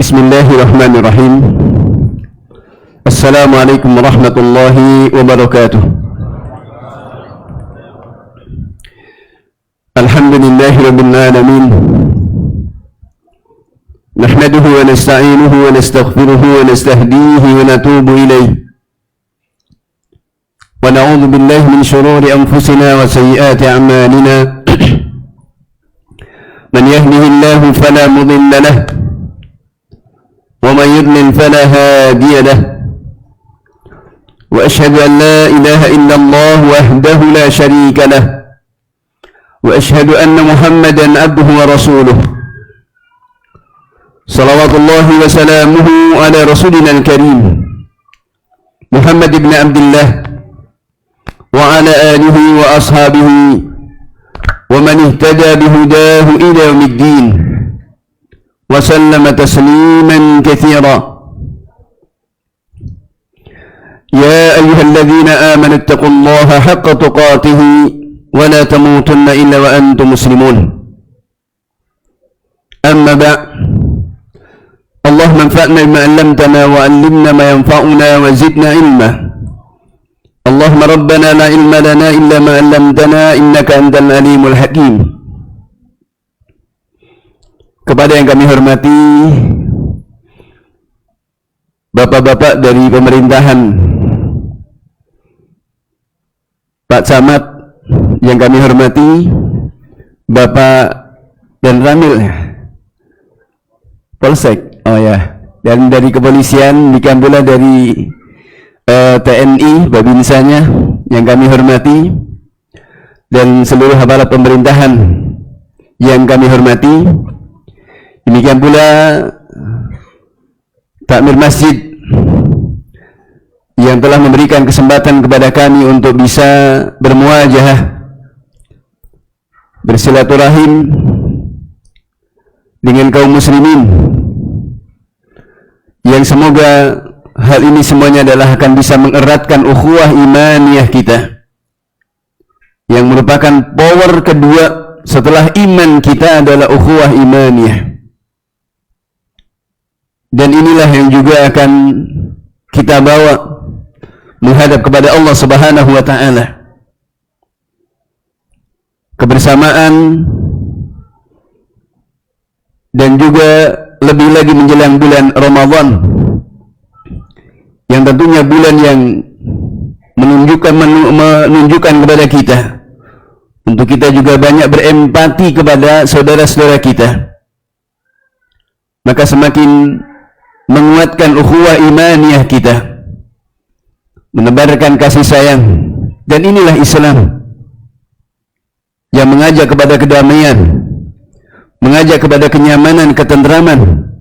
Bismillahirrahmanirrahim. Assalamualaikum warahmatullahi wabarakatuh. Alhamdulillahi rabbil alamin. Nahmaduhu wa nasta'inuhu wa nastaghfiruhu wa nastahdihi wa natubu ilayh. Wa na'udzu billahi min shururi anfusina wa sayyiati a'malina. Man yahdihillahu fala mudilla lahu ومن يضلل فلا هادي له وأشهد أن لا إله إلا الله وحده لا شريك له وأشهد أن محمدا عبده ورسوله صلوات الله وسلامه على رسولنا الكريم محمد بن عبد الله وعلى آله وأصحابه ومن اهتدى بهداه إلى يوم الدين وسلم تسليما كثيرا. يا أيها الذين آمنوا اتقوا الله حق تقاته ولا تموتن إلا وأنتم مسلمون. أما بعد، اللهم انفعنا بما علمتنا وعلمنا ما ينفعنا وزدنا علما. اللهم ربنا لا علم لنا إلا ما علمتنا إنك أنت العليم الحكيم. Kepada yang kami hormati bapak-bapak dari pemerintahan, Pak Camat yang kami hormati, Bapak dan Ramil Polsek, dan dari kepolisian, demikian pula dari TNI, Babinsanya yang kami hormati, dan seluruh aparat pemerintahan yang kami hormati. Demikian pula takmir masjid yang telah memberikan kesempatan kepada kami untuk bisa bermuajahah, bersilaturahim dengan kaum muslimin, yang semoga hal ini semuanya adalah akan bisa mengeratkan ukhuwah imaniyah kita, yang merupakan power kedua setelah iman kita adalah ukhuwah imaniyah. Dan inilah yang juga akan kita bawa menghadap kepada Allah Subhanahu wa ta'ala. Kebersamaan dan juga lebih lagi menjelang bulan Ramadan, yang tentunya bulan yang menunjukkan kepada kita untuk kita juga banyak berempati kepada saudara-saudara kita. Maka semakin menguatkan ukhuwah imaniyah kita, menebarkan kasih sayang. Dan inilah Islam yang mengajak kepada kedamaian, mengajak kepada kenyamanan, ketentraman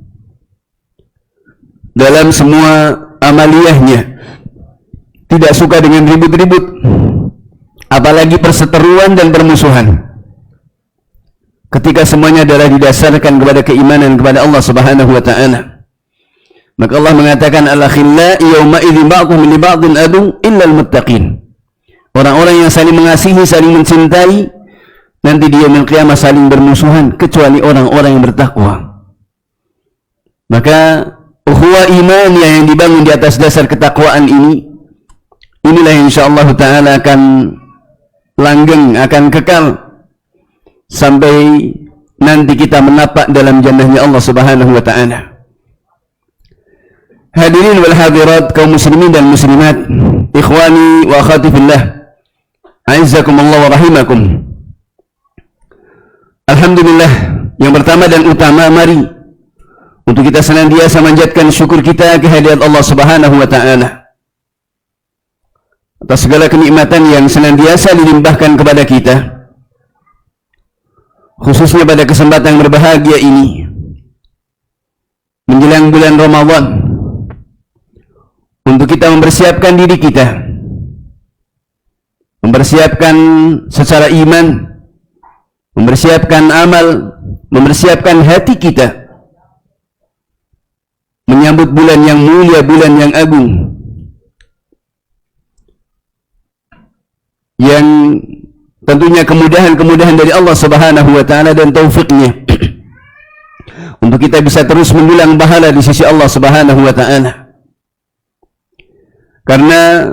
dalam semua amaliyahnya. Tidak suka dengan ribut-ribut, apalagi perseteruan dan permusuhan, ketika semuanya adalah didasarkan kepada keimanan kepada Allah Subhanahu wa ta'ala. Maka Allah mengatakan, al-akhilla yawma idzin ba'dhum li ba'dhin adu illa al-muttaqin. Orang-orang yang saling mengasihi, saling mencintai, nanti di yaumil qiyamah saling bermusuhan, kecuali orang-orang yang bertakwa. Maka ukhuwah imaniyah yang dibangun di atas dasar ketakwaan ini, inilah yang insyaallah ta'ala akan langgeng, akan kekal sampai nanti kita menapak dalam jannahnya Allah Subhanahu wa ta'ala. Hadirin wal hadirat, kaum muslimin dan muslimat, ikhwani wa akhwati fillah, a'izzakumullah wa rahimakum. Alhamdulillah, yang pertama dan utama, mari untuk kita senantiasa manjatkan syukur kita kehadirat Allah Subhanahu wa ta'ala atas segala kenikmatan yang senantiasa dilimpahkan kepada kita, khususnya pada kesempatan yang berbahagia ini menjelang bulan Ramadan, untuk kita mempersiapkan diri kita, mempersiapkan secara iman, mempersiapkan amal, mempersiapkan hati kita menyambut bulan yang mulia, bulan yang agung, yang tentunya kemudahan-kemudahan dari Allah Subhanahu wa ta'ala dan taufiknya untuk kita bisa terus mendulang pahala di sisi Allah Subhanahu wa taala. Karena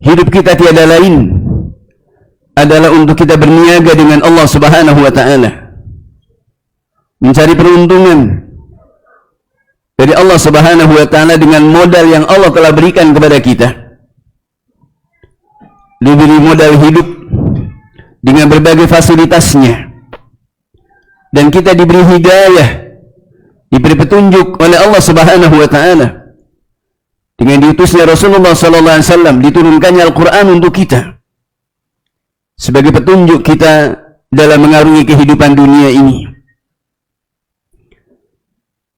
hidup kita tiada lain adalah untuk kita berniaga dengan Allah Subhanahu wa taala, mencari peruntungan dari Allah Subhanahu wa taala dengan modal yang Allah telah berikan kepada kita. Diberi modal hidup dengan berbagai fasilitasnya, dan kita diberi hidayah, diberi petunjuk oleh Allah Subhanahu wa taala dengan diutusnya Rasulullah sallallahu alaihi wasallam, diturunkannya Al-Qur'an untuk kita sebagai petunjuk kita dalam mengarungi kehidupan dunia ini.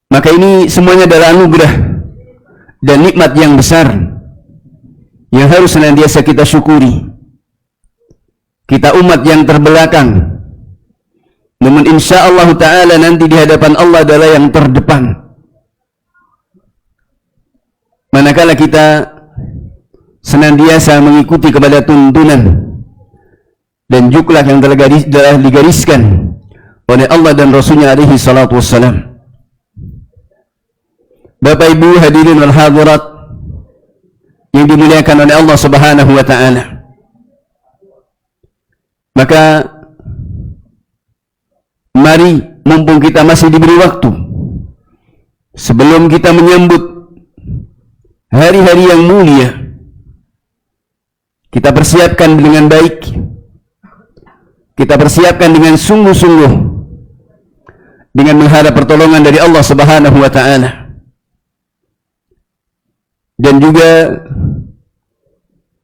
Maka ini semuanya adalah anugerah dan nikmat yang besar yang harus senantiasa kita syukuri. Kita umat yang terbelakang, namun insyaallah ta'ala nanti di hadapan Allah adalah yang terdepan. Manakala kita senantiasa mengikuti kepada tuntunan dan juklah yang telah digariskan oleh Allah dan Rasulnya alaihi salatu wassalam. Bapak Ibu hadirin wal hadirat yang dimuliakan oleh Allah Subhanahu wa taala. Maka mari, mumpung kita masih diberi waktu, sebelum kita menyambut hari-hari yang mulia, kita persiapkan dengan baik, kita persiapkan dengan sungguh-sungguh, dengan mengharap pertolongan dari Allah Subhanahu wa taala, dan juga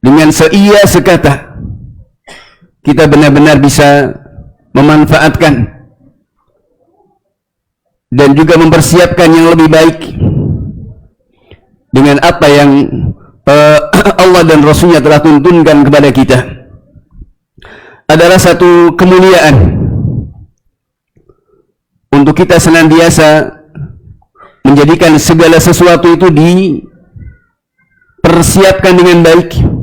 dengan seia sekata kita benar-benar bisa memanfaatkan dan juga mempersiapkan yang lebih baik dengan apa yang Allah dan Rasulnya telah tuntunkan kepada kita. Adalah satu kemuliaan untuk kita senantiasa menjadikan segala sesuatu itu dipersiapkan dengan baik.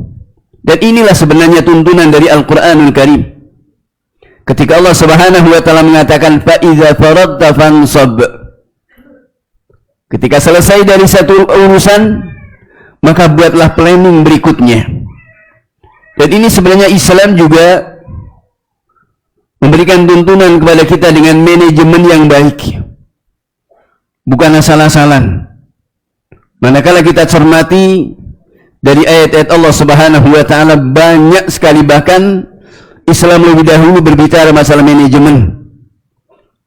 Dan inilah sebenarnya tuntunan dari Al-Quranul Karim. Ketika Allah Subhanahu wa taala mengatakan fa iza faradta fansab, ketika selesai dari satu urusan, maka buatlah planning berikutnya. Dan ini sebenarnya Islam juga memberikan tuntunan kepada kita dengan manajemen yang baik, bukan asal-asalan. Manakala kita cermati dari ayat-ayat Allah Subhanahu wa taala, banyak sekali bahkan Islam lebih dahulu berbicara masalah manajemen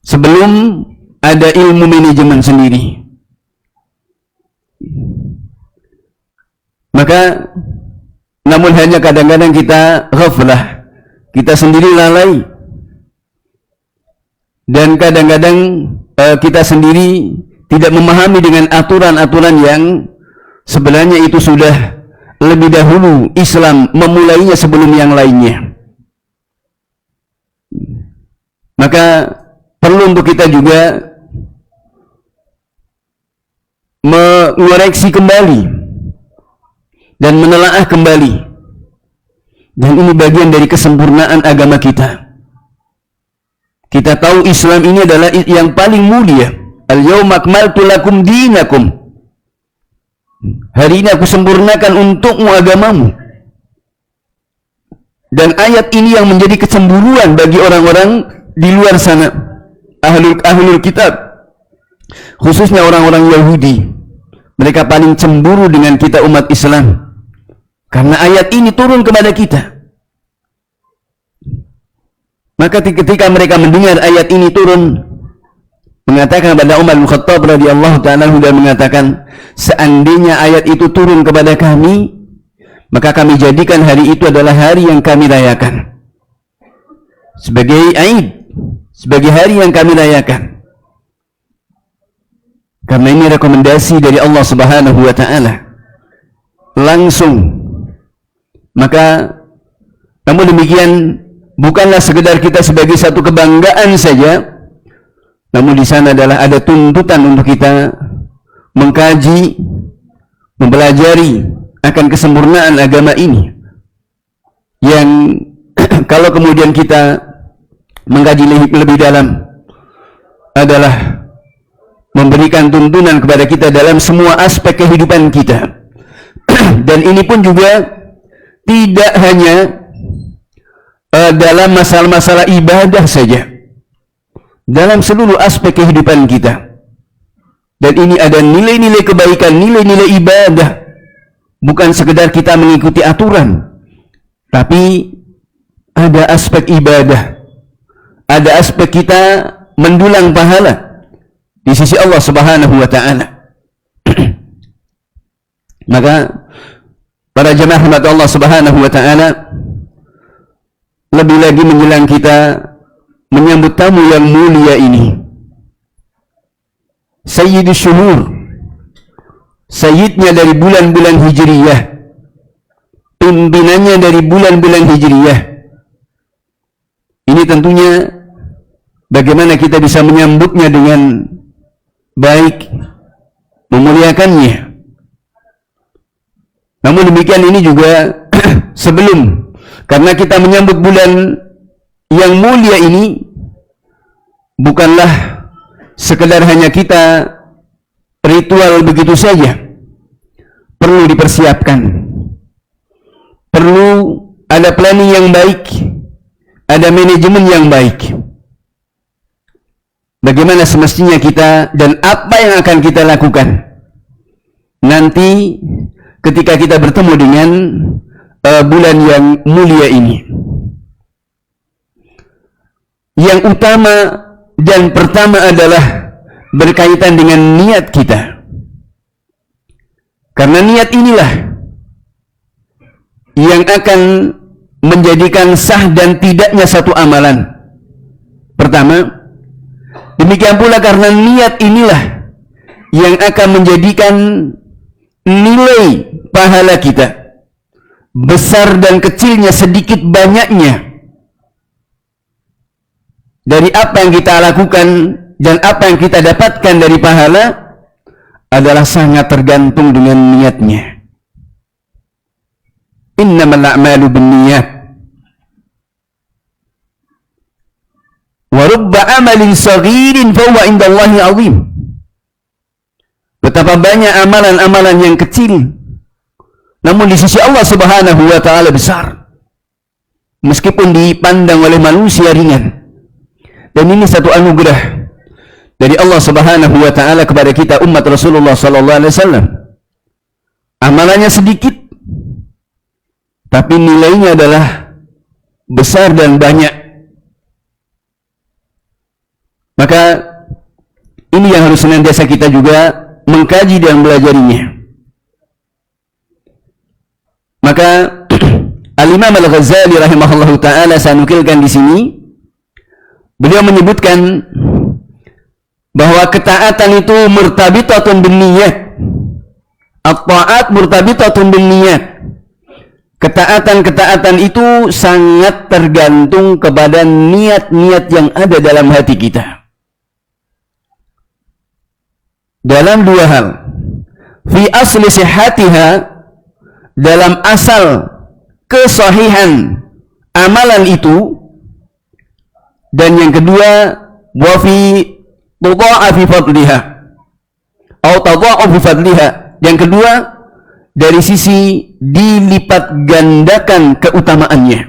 sebelum ada ilmu manajemen sendiri. Maka namun hanya kadang-kadang kita ghaflah, kita sendiri lalai, dan kadang-kadang kita sendiri tidak memahami dengan aturan-aturan yang sebenarnya itu sudah lebih dahulu Islam memulainya sebelum yang lainnya. Maka perlu untuk kita juga mengoreksi kembali dan menelaah kembali, dan ini bagian dari kesempurnaan agama kita. Kita tahu Islam ini adalah yang paling mulia. Al-yawma akmaltu lakum dinakum, hari ini aku sempurnakan untukmu agamamu. Dan ayat ini yang menjadi kecemburuan bagi orang-orang di luar sana, ahlul kitab, khususnya orang-orang Yahudi. Mereka paling cemburu dengan kita umat Islam karena ayat ini turun kepada kita. Maka ketika mereka mendengar ayat ini turun, mengatakan kepada Umar bin Khattab radhiyallahu ta'ala dan mengatakan, seandainya ayat itu turun kepada kami, maka kami jadikan hari itu adalah hari yang kami rayakan sebagai Aid, sebagai hari yang kami rayakan. Karena ini rekomendasi dari Allah Subhanahu wa taala langsung. Maka namun demikian bukanlah sekedar kita sebagai satu kebanggaan saja, namun di sana adalah ada tuntutan untuk kita mengkaji, mempelajari akan kesempurnaan agama ini, yang kalau kemudian kita mengkaji lebih dalam adalah memberikan tuntunan kepada kita dalam semua aspek kehidupan kita. Dan ini pun juga tidak hanya dalam masalah-masalah ibadah saja, dalam seluruh aspek kehidupan kita. Dan ini ada nilai-nilai kebaikan, nilai-nilai ibadah, bukan sekedar kita mengikuti aturan, tapi ada aspek ibadah, ada aspek kita mendulang pahala di sisi Allah Subhanahu wa ta'ala. Maka para jemaah rahmat Allah Subhanahu wa ta'ala, lebih lagi menjelang kita menyambut tamu yang mulia ini, Sayyidus Syuhur, sayyidnya dari bulan-bulan Hijriyah, pimpinannya dari bulan-bulan Hijriyah. Ini tentunya bagaimana kita bisa menyambutnya dengan baik, memuliakannya. Namun demikian ini juga sebelum, karena kita menyambut bulan yang mulia ini bukanlah sekedar hanya kita ritual begitu saja. Perlu dipersiapkan, perlu ada planning yang baik, ada manajemen yang baik. Bagaimana semestinya kita dan apa yang akan kita lakukan nanti ketika kita bertemu dengan bulan yang mulia ini. Yang utama dan pertama adalah berkaitan dengan niat kita. Karena niat inilah yang akan menjadikan sah dan tidaknya satu amalan. Pertama, demikian pula karena niat inilah yang akan menjadikan nilai pahala kita, besar dan kecilnya, sedikit banyaknya, dari apa yang kita lakukan dan apa yang kita dapatkan dari pahala adalah sangat tergantung dengan niatnya. Innamal a'malu binniyat wa rubba amalin saghirin fa huwa indallahi 'azim. Betapa banyak amalan-amalan yang kecil, namun di sisi Allah Subhanahu wa ta'ala besar, meskipun dipandang oleh manusia ringan. Dan ini satu anugerah dari Allah Subhanahu wa ta'ala kepada kita umat Rasulullah sallallahu alaihi wasallam. Amalannya sedikit, tapi nilainya adalah besar dan banyak. Maka ini yang harus senantiasa kita juga mengkaji dan belajarinya. Maka Al-Imam Al-Ghazali rahimahullahu taala, saya nukilkan di sini, beliau menyebutkan bahwa ketaatan itu murtabitatun binniyat. At-ta'at murtabitatun binniyat. Ketaatan-ketaatan itu sangat tergantung kepada niat-niat yang ada dalam hati kita. Dalam dua hal. Fi asli sihhatiha, dalam asal kesahihan amalan itu, dan yang kedua wa fi tudha'afi fadliha atau tadha'afi fadliha, yang kedua dari sisi dilipat gandakan keutamaannya.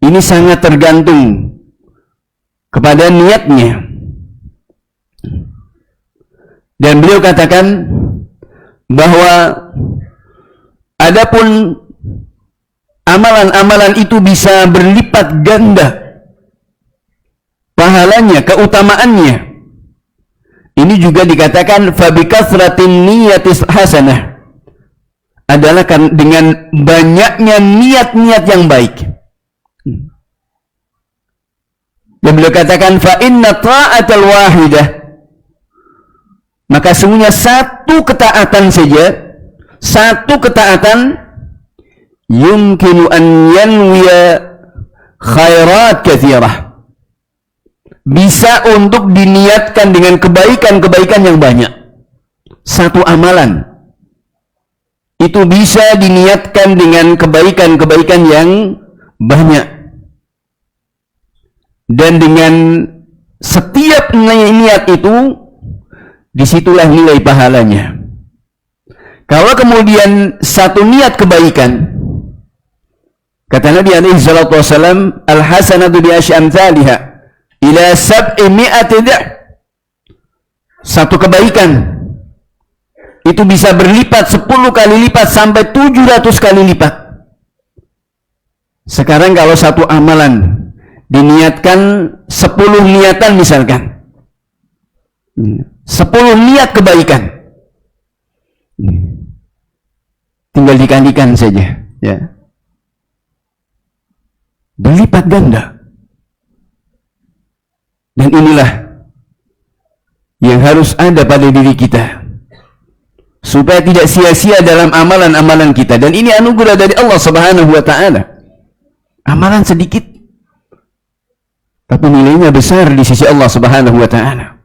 Ini sangat tergantung kepada niatnya. Dan beliau katakan bahwa adapun amalan-amalan itu bisa berlipat ganda pahalanya, keutamaannya. Ini juga dikatakan fabikathratin niyatis hasanah, adalah dengan banyaknya niat-niat yang baik. Dan beliau katakan fa inna ta'atal wahidah, maka sesungguhnya satu ketaatan saja, satu ketaatan yumkinu an yanwiya khairat katsirah, bisa untuk diniatkan dengan kebaikan-kebaikan yang banyak. Satu amalan itu bisa diniatkan dengan kebaikan-kebaikan yang banyak, dan dengan setiap niat itu disitulah nilai pahalanya. Kalau kemudian satu niat kebaikan, kata Nabi alaihi salatu wasallam, al-hasanatu bi asyri amsalha ila 700 dha'f. Satu kebaikan itu bisa berlipat 10 kali lipat sampai 700 kali lipat. Sekarang kalau satu amalan diniatkan 10 niatan misalkan, 10 niat kebaikan, tinggal dikalikan saja, ya, berlipat ganda. Dan inilah yang harus ada pada diri kita, supaya tidak sia-sia dalam amalan-amalan kita. Dan ini anugerah dari Allah Subhanahu wa ta'ala. Amalan sedikit tapi nilainya besar di sisi Allah Subhanahu wa ta'ala.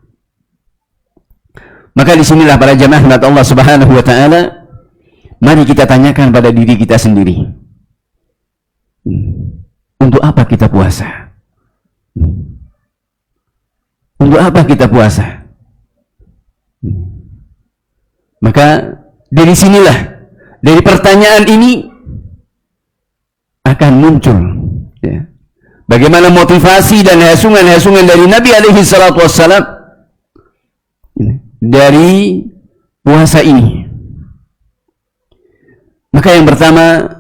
Maka disinilah para jamaah rahmat Allah Subhanahu wa ta'ala, mari kita tanyakan pada diri kita sendiri, untuk apa kita puasa? Untuk apa kita puasa? Maka dari sinilah, dari pertanyaan ini akan muncul, ya, bagaimana motivasi dan hasungan-hasungan dari Nabi alaihi salatu wassalam dari puasa ini. Maka yang pertama,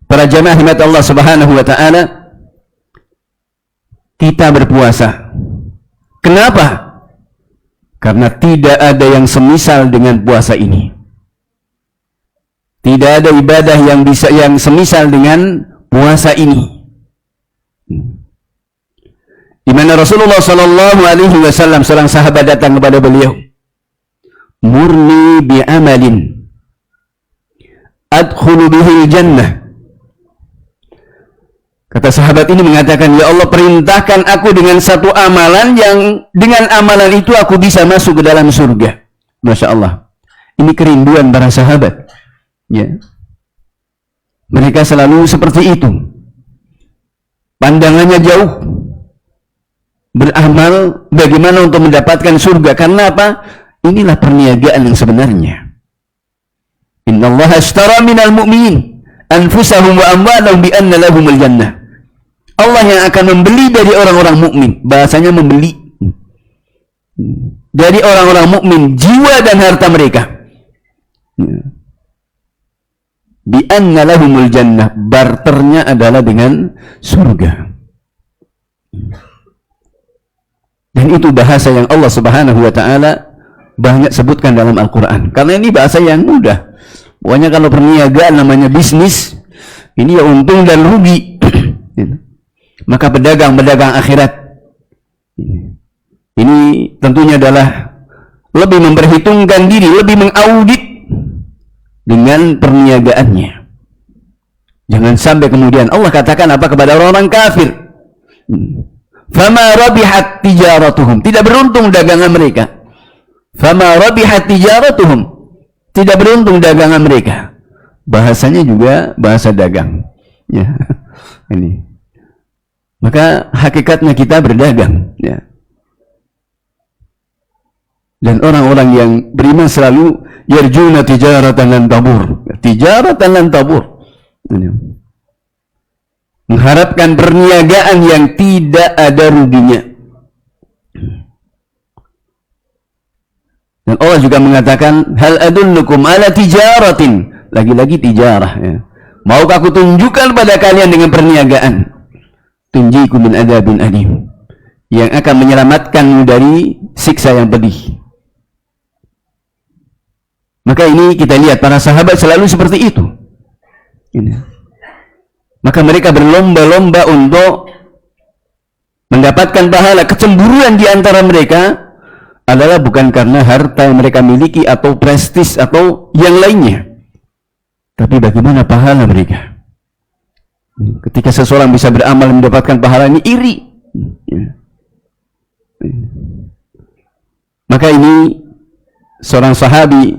para jamaah rahmat Allah Subhanahu wa ta'ala, kita berpuasa. Kenapa? Karena tidak ada yang semisal dengan puasa ini. Tidak ada ibadah yang semisal dengan puasa ini. Di mana Rasulullah sallallahu alaihi wasallam, seorang sahabat datang kepada beliau, "Murni bi amalin adkhulu bihi jannah." Kata sahabat ini mengatakan, "Ya Allah, perintahkan aku dengan satu amalan yang dengan amalan itu aku bisa masuk ke dalam surga." Masya Allah. Ini kerinduan para sahabat, ya. Mereka selalu seperti itu. Pandangannya jauh. Beramal bagaimana untuk mendapatkan surga. Karena apa? Inilah perniagaan yang sebenarnya. Innallaha ashtara minal mu'minin anfusahum wa amwalahum bi anna lahumul jannah. Allah yang akan membeli dari orang-orang mukmin, bahasanya membeli dari orang-orang mukmin jiwa dan harta mereka. Bi anna lahumul jannah, barternya adalah dengan surga. Dan itu bahasa yang Allah Subhanahu wa ta'ala banyak sebutkan dalam Al-Quran. Karena ini bahasa yang mudah. Pokoknya kalau perniagaan namanya bisnis, ini ya untung dan rugi. Maka pedagang akhirat ini tentunya adalah lebih memperhitungkan diri, lebih mengaudit dengan perniagaannya. Jangan sampai kemudian Allah katakan apa kepada orang-orang kafir, "Fama rabihat tijaratuhum", tidak beruntung dagangan mereka. "Fama rabihat tijaratuhum", tidak beruntung dagangan mereka. Bahasanya juga bahasa dagang, ya. Ini. Maka hakikatnya kita berdagang, ya. Dan orang-orang yang beriman selalu yarjuna tijaratan lan tabur, tijaratan lan tabur, mengharapkan perniagaan yang tidak ada ruginya. Dan Allah juga mengatakan, "Hal adullukum ala tijaratin", lagi-lagi tijarah, ya. Maukah aku tunjukkan pada kalian dengan perniagaan, tunjikum min adzabin alim, yang akan menyelamatkanmu dari siksa yang pedih. Maka ini kita lihat para sahabat selalu seperti itu. Ini. Maka mereka berlomba-lomba untuk mendapatkan pahala. Kecemburuan di antara mereka adalah bukan karena harta yang mereka miliki atau prestis atau yang lainnya, tapi bagaimana pahala mereka. Ketika seseorang bisa beramal mendapatkan pahala, ini iri. Maka ini seorang sahabi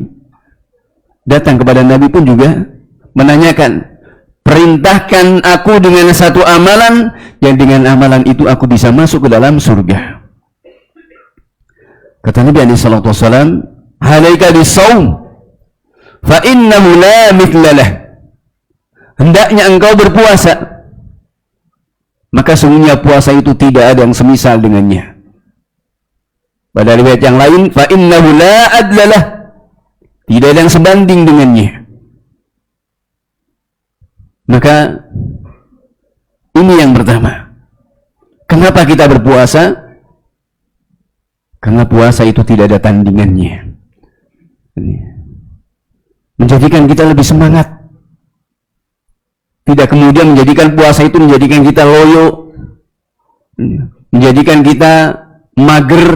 datang kepada Nabi pun juga menanyakan, "Perintahkan aku dengan satu amalan yang dengan amalan itu aku bisa masuk ke dalam surga." Kata Nabi alaihi salatu wasallam, "Alaika bis-shaum fa innahu la mithlalah." Hendaknya engkau berpuasa, maka sungguhnya puasa itu tidak ada yang semisal dengannya. Pada riwayat yang lain, fa innahu la adlalah, tidak ada yang sebanding dengannya. Maka ini yang pertama. Kenapa kita berpuasa? Karena puasa itu tidak ada tandingannya. Menjadikan kita lebih semangat. Tidak kemudian menjadikan puasa itu menjadikan kita loyo, menjadikan kita mager,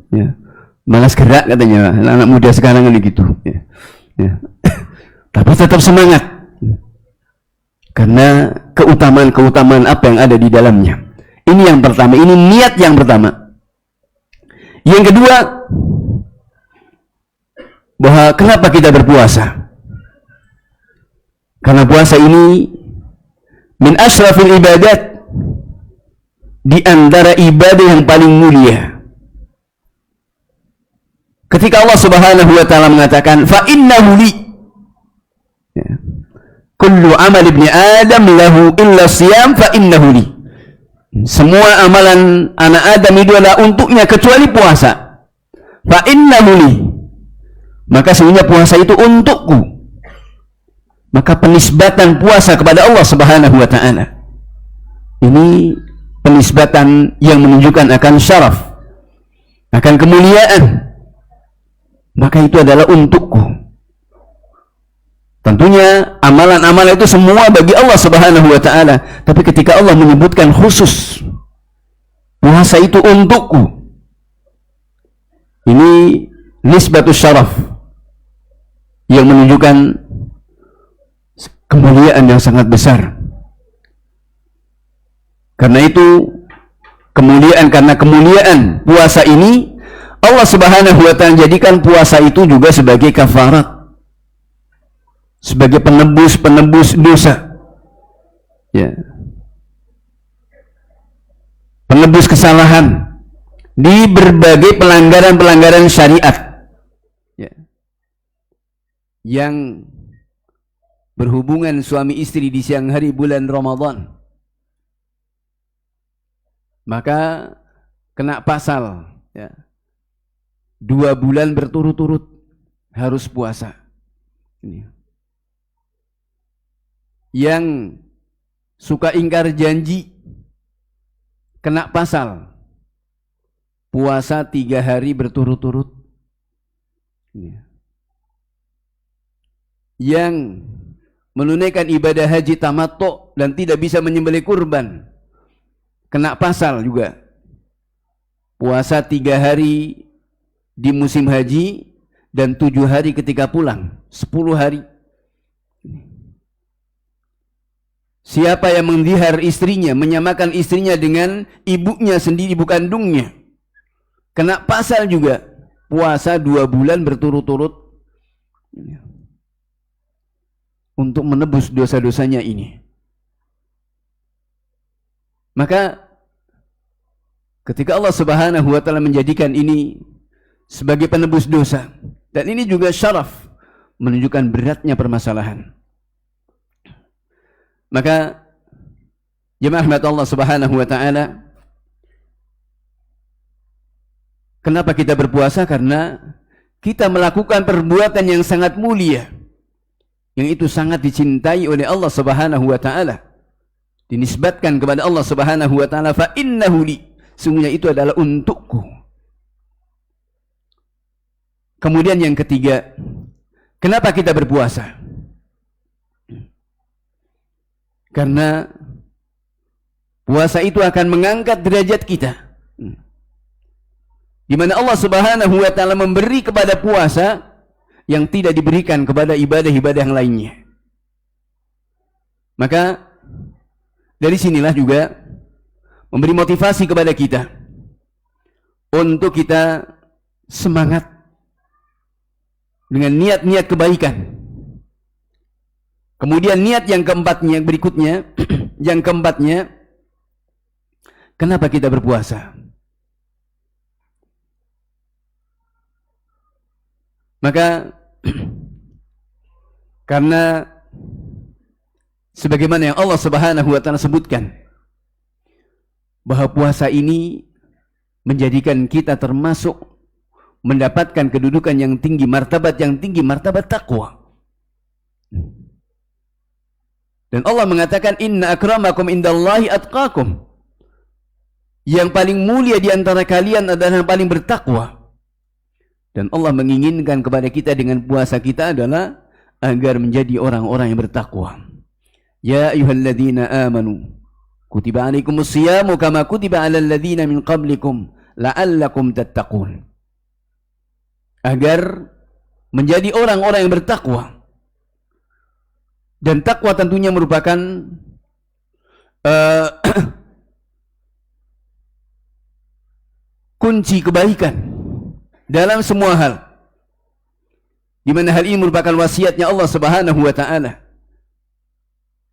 ya. Malas gerak katanya anak muda sekarang ini gitu, ya. Ya. Tapi tetap semangat karena keutamaan apa yang ada di dalamnya. Ini yang pertama, ini niat yang pertama. Yang kedua, bahwa kenapa kita berpuasa? Karena puasa ini min asyrafil ibadat, di antara ibadah yang paling mulia. Ketika Allah Subhanahu wa taala mengatakan fa innahu li, ya, kullu amal ibni adam lahu illa siyam fa innahu li. Semua amalan anak Adam itu adalah untuknya kecuali puasa. Fa innahu li, maka sesungguhnya puasa itu untukku. Maka penisbatan puasa kepada Allah Subhanahu wa taala ini penisbatan yang menunjukkan akan syaraf, akan kemuliaan. Maka itu adalah untukku. Tentunya amalan-amalan itu semua bagi Allah Subhanahu wa taala, tapi ketika Allah menyebutkan khusus puasa itu untukku, ini nisbatus syaraf yang menunjukkan kemuliaan yang sangat besar. Karena itu karena kemuliaan puasa ini, Allah Subhanahu wa taala jadikan puasa itu juga sebagai kafarat, sebagai penebus dosa, ya, penebus kesalahan di berbagai pelanggaran syariat, ya, yang berhubungan suami istri di siang hari bulan Ramadan, maka kena pasal, ya, 2 bulan berturut-turut harus puasa. Ini. Yang suka ingkar janji kena pasal puasa 3 hari berturut-turut. Ini. Yang menunaikan ibadah haji tamattu dan tidak bisa menyembelih kurban kena pasal juga puasa 3 hari di musim haji dan 7 hari ketika pulang, 10 hari. Siapa yang mendihar istrinya, menyamakan istrinya dengan ibunya sendiri, ibu kandungnya, kena pasal juga puasa 2 bulan berturut-turut untuk menebus dosa-dosanya ini. Maka ketika Allah Subhanahu wa taala menjadikan ini sebagai penebus dosa, dan ini juga syaraf, menunjukkan beratnya permasalahan, maka jemaah rahmat Allah Subhanahu wa taala, kenapa kita berpuasa? Karena kita melakukan perbuatan yang sangat mulia, yang itu sangat dicintai oleh Allah Subhanahu wa taala, dinisbatkan kepada Allah Subhanahu wa taala, fa innahu li, sungguhnya itu adalah untukku. Kemudian yang ketiga, kenapa kita berpuasa? Karena puasa itu akan mengangkat derajat kita, di mana Allah Subhanahu wa taala memberi kepada puasa yang tidak diberikan kepada ibadah-ibadah yang lainnya. Maka dari sinilah juga memberi motivasi kepada kita untuk kita semangat dengan niat-niat kebaikan. Kemudian niat yang keempatnya, yang berikutnya, yang keempatnya, kenapa kita berpuasa? Maka karena sebagaimana yang Allah Subhanahu wa taala sebutkan bahwa puasa ini menjadikan kita termasuk mendapatkan kedudukan yang tinggi, martabat yang tinggi, martabat takwa. Dan Allah mengatakan inna akramakum indallahi atqakum. Yang paling mulia di antara kalian adalah yang paling bertakwa. Dan Allah menginginkan kepada kita dengan puasa kita adalah agar menjadi orang-orang yang bertakwa. Ya ayyuhalladzina amanu kutiba alaikumus siyamu kama kutiba alal ladzina min qablikum la'allakum tattaqun. Agar menjadi orang-orang yang bertakwa. Dan takwa tentunya merupakan kunci kebaikan dalam semua hal. Di mana hal ini merupakan wasiatnya Allah Subhanahu wa taala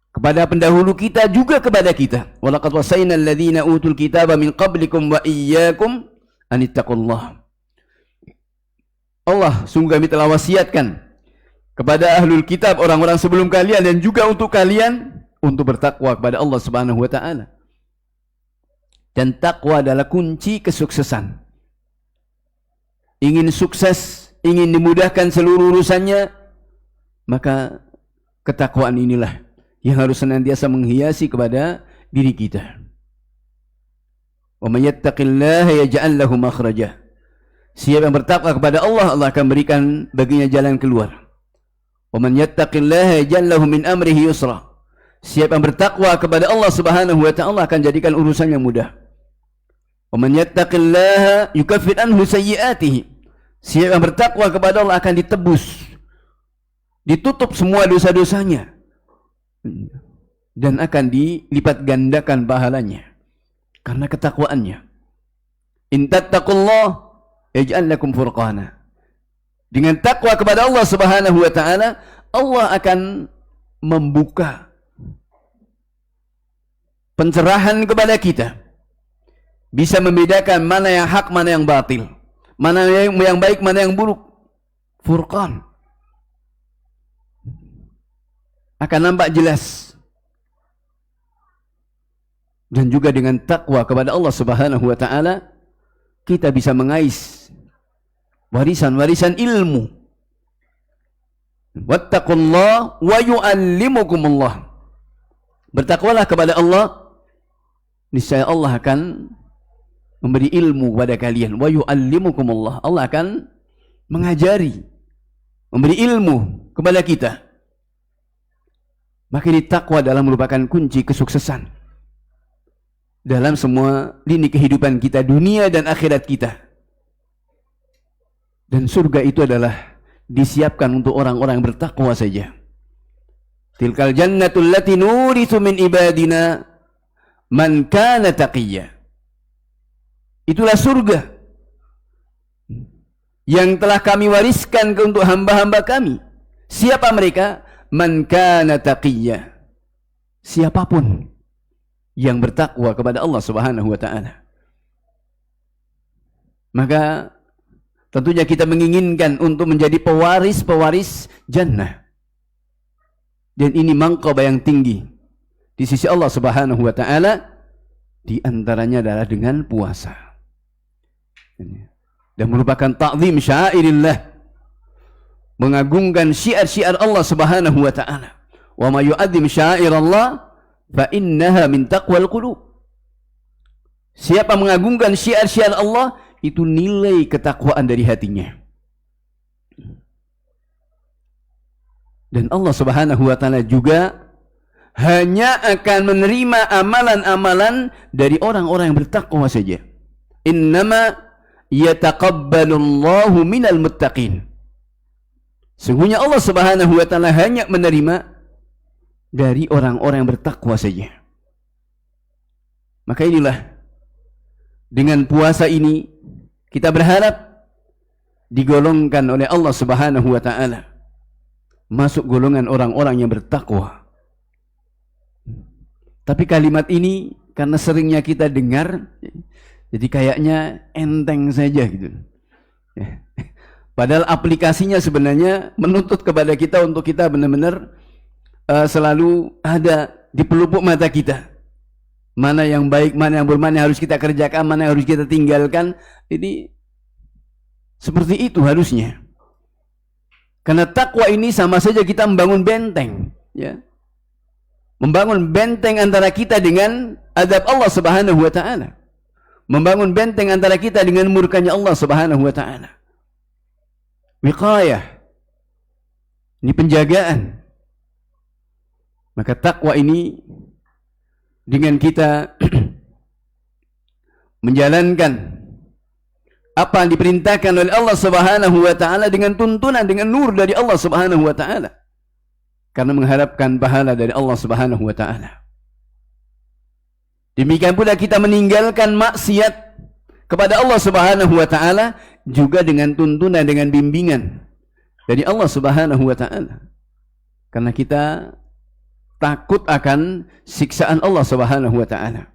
kepada pendahulu kita juga kepada kita. Walaqad wasaina alladzina utul kitaba min qablikum wa iyyakum anittaqullah. Allah sungguh kami telah wasiatkan kepada ahlul kitab, orang-orang sebelum kalian, dan juga untuk kalian untuk bertakwa kepada Allah Subhanahu wa taala. Dan takwa adalah kunci kesuksesan. Ingin sukses, ingin dimudahkan seluruh urusannya, maka ketakwaan inilah yang harus senantiasa menghiasi kepada diri kita. Wa may yattaqillaha yaj'al lahu makhraja. Siapa yang bertakwa kepada Allah, Allah akan berikan baginya jalan keluar. Wa man yattaqillaha yaj'al lahu min amrihi yusra. Siapa yang bertakwa kepada Allah Subhanahu wa taala akan jadikan urusannya mudah. Wa man yattaqillaha yukaffir anhu sayyi'atihi. Siapa yang bertakwa kepada Allah akan ditebus, ditutup semua dosa-dosanya, dan akan dilipat gandakan pahalanya karena ketakwaannya. In tattaqullah yaj'al lakum furqana. Dengan takwa kepada Allah Subhanahu wa taala, Allah akan membuka pencerahan kepada kita. Bisa membedakan mana yang hak, mana yang batil. Mana yang baik, mana yang buruk. Furqan. Akan nampak jelas. Dan juga dengan takwa kepada Allah Subhanahu wa taala, kita bisa mengais warisan-warisan ilmu. Wattaqullah wa yu'allimukumullah. Bertakwalah kepada Allah, niscaya Allah akan memberi ilmu kepada kalian. Wa yu'allimukumullah. Allah akan mengajari, memberi ilmu kepada kita. Maka ini takwa adalah merupakan kunci kesuksesan dalam semua lini kehidupan kita, dunia dan akhirat kita. Dan surga itu adalah disiapkan untuk orang-orang yang bertakwa saja. Tilkal jannatul lati nurithu min ibadina man kana taqiyya. Itulah surga yang telah kami wariskan untuk hamba-hamba kami. Siapa mereka? Man kana taqiyya. Siapapun yang bertakwa kepada Allah Subhanahu wa taala. Maka tentunya kita menginginkan untuk menjadi pewaris-pewaris jannah. Dan ini mangkabah yang tinggi di sisi Allah Subhanahu wa taala, di antaranya adalah dengan puasa. Dan merupakan ta'zim syairillah, mengagungkan syiar-syiar Allah Subhanahu wa taala. Wa may yu'azzim syairallah fa innaha min taqwal qulub. Siapa mengagungkan syiar-syiar Allah, itu nilai ketakwaan dari hatinya. Dan Allah Subhanahu wa taala juga hanya akan menerima amalan-amalan dari orang-orang yang bertakwa saja. Innama yataqabbalullahu minal muttaqin. Sungguhnya Allah Subhanahu wa taala hanya menerima dari orang-orang yang bertakwa saja. Maka inilah, dengan puasa ini kita berharap digolongkan oleh Allah Subhanahu wa taala masuk golongan orang-orang yang bertakwa. Tapi kalimat ini karena seringnya kita dengar, jadi kayaknya enteng saja gitu. Padahal aplikasinya sebenarnya menuntut kepada kita untuk kita benar-benar selalu ada di pelupuk mata kita. Mana yang baik, mana yang buruk, mana yang harus kita kerjakan, mana yang harus kita tinggalkan. Ini seperti itu harusnya. Karena takwa ini sama saja kita membangun benteng, ya. Membangun benteng antara kita dengan adab Allah Subhanahu wa taala. Membangun benteng antara kita dengan murkanya Allah Subhanahu wa taala. Wiqayah. Ini penjagaan. Maka takwa ini dengan kita menjalankan apa yang diperintahkan oleh Allah Subhanahu wa taala dengan tuntunan, dengan nur dari Allah Subhanahu wa taala. Karena mengharapkan pahala dari Allah Subhanahu wa taala. Demikian pula kita meninggalkan maksiat kepada Allah Subhanahu wa taala juga dengan tuntunan, dengan bimbingan dari Allah Subhanahu wa taala. Karena kita takut akan siksaan Allah Subhanahu wa taala.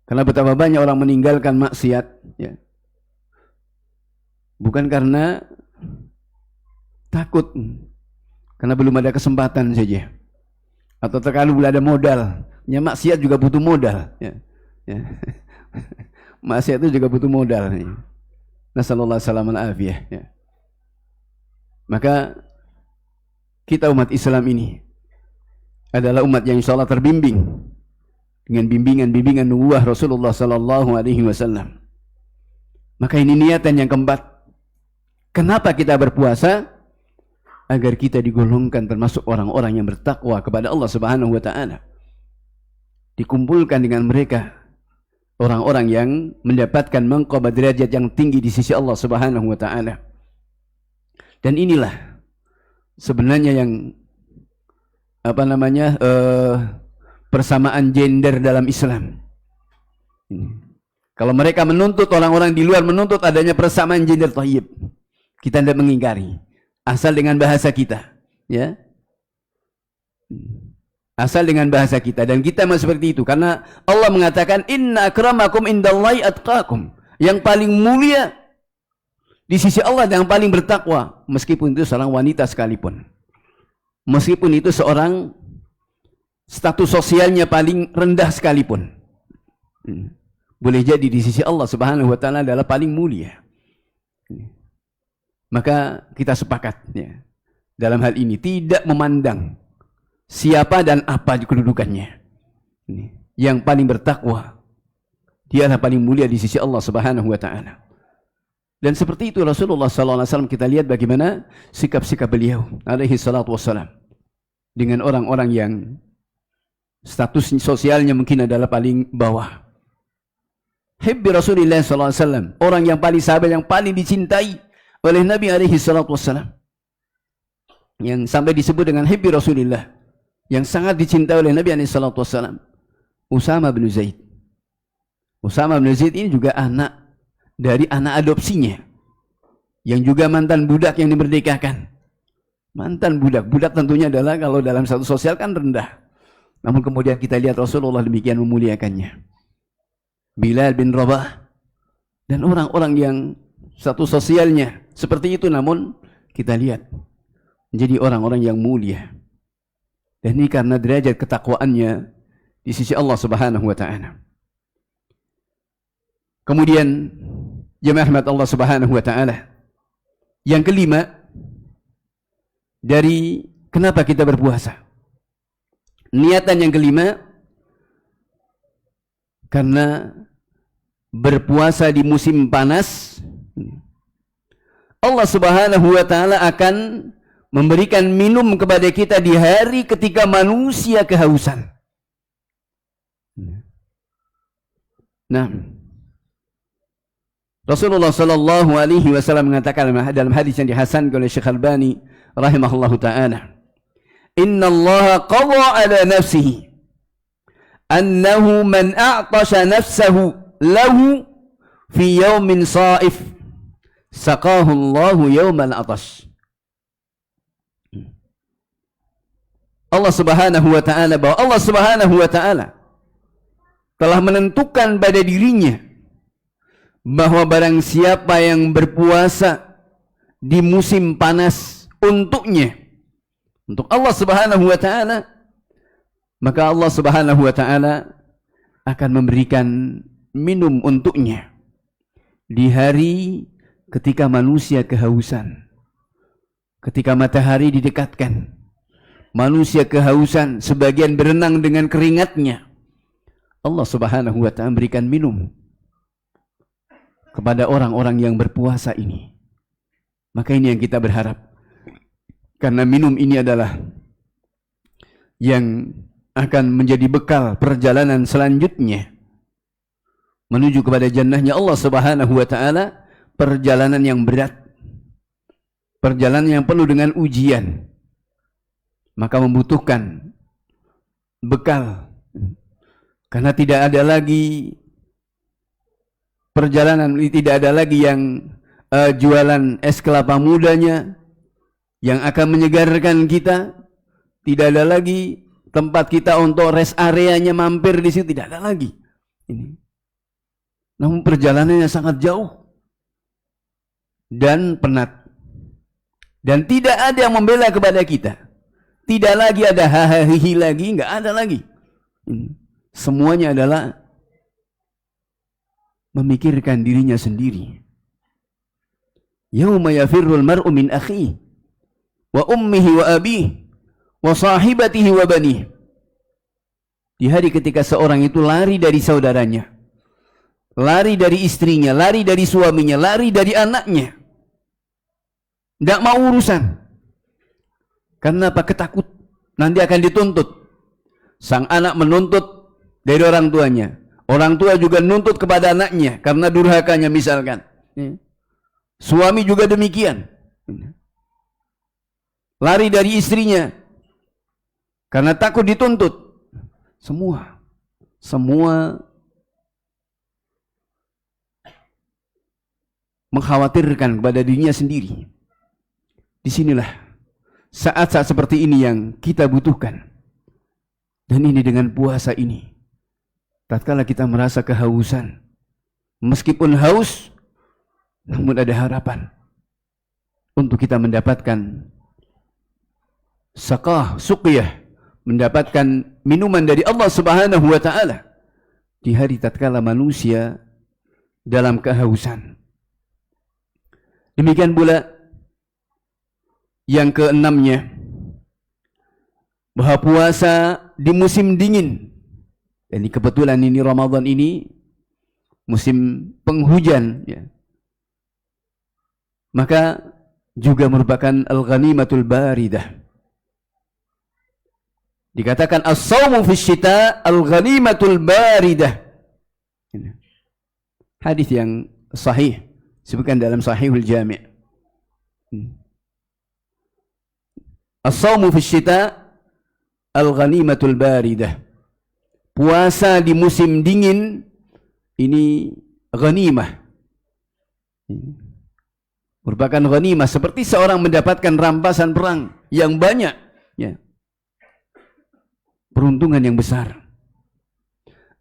Karena betapa banyak orang meninggalkan maksiat, ya. Bukan karena takut, karena belum ada kesempatan saja. Atau terkadang belum ada modal. Ya, maksiat juga butuh modal, ya. Ya. Maksiat itu juga butuh modal, ya. Nasallallahu alaihi wasallam al-afiyah, ya. Maka kita umat Islam ini adalah umat yang insyaallah terbimbing dengan bimbingan nubuwah Rasulullah sallallahu alaihi wasallam. Maka ini niatan yang keempat. Kenapa kita berpuasa? Agar kita digolongkan termasuk orang-orang yang bertakwa kepada Allah Subhanahu wa taala. Dikumpulkan dengan mereka orang-orang yang mendapatkan maqam derajat yang tinggi di sisi Allah Subhanahu wa taala. Dan inilah sebenarnya yang persamaan gender dalam Islam. Kalau mereka menuntut, orang-orang di luar menuntut adanya persamaan gender, thayyib, kita tidak mengingkari, asal dengan bahasa kita, ya, asal dengan bahasa kita, dan kita masih seperti itu. Karena Allah mengatakan inna akramakum indallahi atqakum, yang paling mulia di sisi Allah yang paling bertakwa, meskipun itu seorang wanita sekalipun, meskipun itu seorang status sosialnya paling rendah sekalipun, boleh jadi di sisi Allah Subhanahu wa taala adalah paling mulia. Maka kita sepakat, ya, dalam hal ini tidak memandang siapa dan apa kedudukannya. Yang paling bertakwa dialah paling mulia di sisi Allah Subhanahu wa taala. Dan seperti itu Rasulullah sallallahu alaihi wasallam, kita lihat bagaimana sikap-sikap beliau alaihi salatu wassalam dengan orang-orang yang status sosialnya mungkin adalah paling bawah. Hibbi Rasulullah sallallahu alaihi wasallam, orang yang paling sahabat, yang paling dicintai oleh Nabi alaihi salatu wassalam, yang sampai disebut dengan hibbi Rasulillah, yang sangat dicintai oleh Nabi alaihi salatu wassalam, Usama bin Zaid. Usama bin Zaid ini juga anak dari anak adopsinya, yang juga mantan budak yang dimerdekakan. Mantan budak, budak tentunya adalah kalau dalam satu sosial kan rendah. Namun kemudian kita lihat Rasulullah demikian memuliakannya. Bilal bin Rabah dan orang-orang yang satu sosialnya seperti itu, namun kita lihat menjadi orang-orang yang mulia. Dan ini karena derajat ketakwaannya di sisi Allah Subhanahu wa taala. Kemudian jemaah rahmat Allah Subhanahu wa taala, yang kelima dari kenapa kita berpuasa, niatan yang kelima, karena berpuasa di musim panas Allah Subhanahu wa taala akan memberikan minum kepada kita di hari ketika manusia kehausan. Nah, Rasulullah sallallahu alaihi wasallam mengatakan dalam hadis yang dihasankan oleh Syekh Albani rahimahullahu taala, "Inna Allah qadha ala nafsihi annahu man a'tasha nafsahu lahu fi yawmin sa'if saqahu Allahu yawmal atash." Allah Subhanahu wa taala, bahwa Allah Subhanahu wa taala telah menentukan pada dirinya bahwa barang siapa yang berpuasa di musim panas untuknya, untuk Allah Subhanahu wa taala, maka Allah Subhanahu wa taala akan memberikan minum untuknya di hari ketika manusia kehausan. Ketika matahari didekatkan, manusia kehausan, sebagian berenang dengan keringatnya, Allah Subhanahu wa taala berikan minum kepada orang-orang yang berpuasa ini. Maka ini yang kita berharap, karena minum ini adalah yang akan menjadi bekal perjalanan selanjutnya menuju kepada jannahnya Allah Subhanahu wa taala. Perjalanan yang berat, perjalanan yang penuh dengan ujian, maka membutuhkan bekal, karena tidak ada lagi perjalanan, tidak ada lagi yang jualan es kelapa mudanya yang akan menyegarkan kita, tidak ada lagi tempat kita untuk rest areanya mampir di situ, tidak ada lagi ini. Namun perjalanannya sangat jauh dan penat, dan tidak ada yang membela kepada kita, tidak lagi ada hahaha lagi, nggak ada lagi. Semuanya adalah memikirkan dirinya sendiri. Yauma yafirrul mar'u min akhihi wa ummihi wa abihi wa sahibatihi wa banihi. Di hari ketika seorang itu lari dari saudaranya, lari dari istrinya, lari dari suaminya, lari dari anaknya, tidak mau urusan. Karena apa? Ketakut nanti akan dituntut. Sang anak menuntut dari orang tuanya, orang tua juga nuntut kepada anaknya karena durhakanya misalkan. Suami juga demikian, lari dari istrinya karena takut dituntut. Semua mengkhawatirkan kepada dirinya sendiri. Disinilah saat-saat seperti ini yang kita butuhkan. Dan ini dengan puasa ini, tatkala kita merasa kehausan, meskipun haus, namun ada harapan untuk kita mendapatkan suqyah, mendapatkan minuman dari Allah Subhanahu wa taala di hari tatkala manusia dalam kehausan. Demikian pula yang keenamnya, bahwa puasa di musim dingin, dan kebetulan ini Ramadan ini musim penghujan ya, maka juga merupakan al-ghanimatul baridah. Dikatakan as-sawmu fi syita al-ghanimatul baridah. Hadis yang sahih disebutkan dalam Sahihul Jami'. As-sawmu fi syita al-ghanimatul baridah. Puasa di musim dingin ini ghanimah, merupakan ghanimah, seperti seorang mendapatkan rampasan perang yang banyak ya, peruntungan yang besar.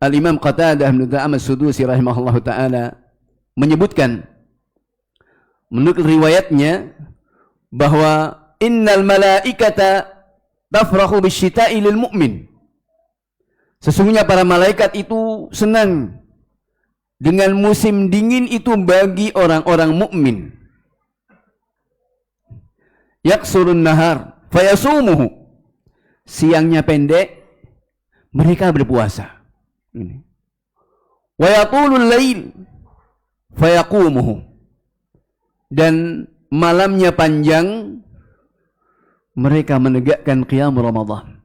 Al-Imam Qatadah bin Nu'man As-Sudusi rahimahullahu taala menyebutkan menurut riwayatnya bahwa innal malaikata tafrahu bisyita'i lil mu'min. Sesungguhnya para malaikat itu senang dengan musim dingin itu bagi orang-orang mukmin. Yaksurun nahar fayasumuhu. Siangnya pendek, mereka berpuasa. Wa yaqulul lail fayaqumuhu. Dan malamnya panjang, mereka menegakkan qiyam Ramadan.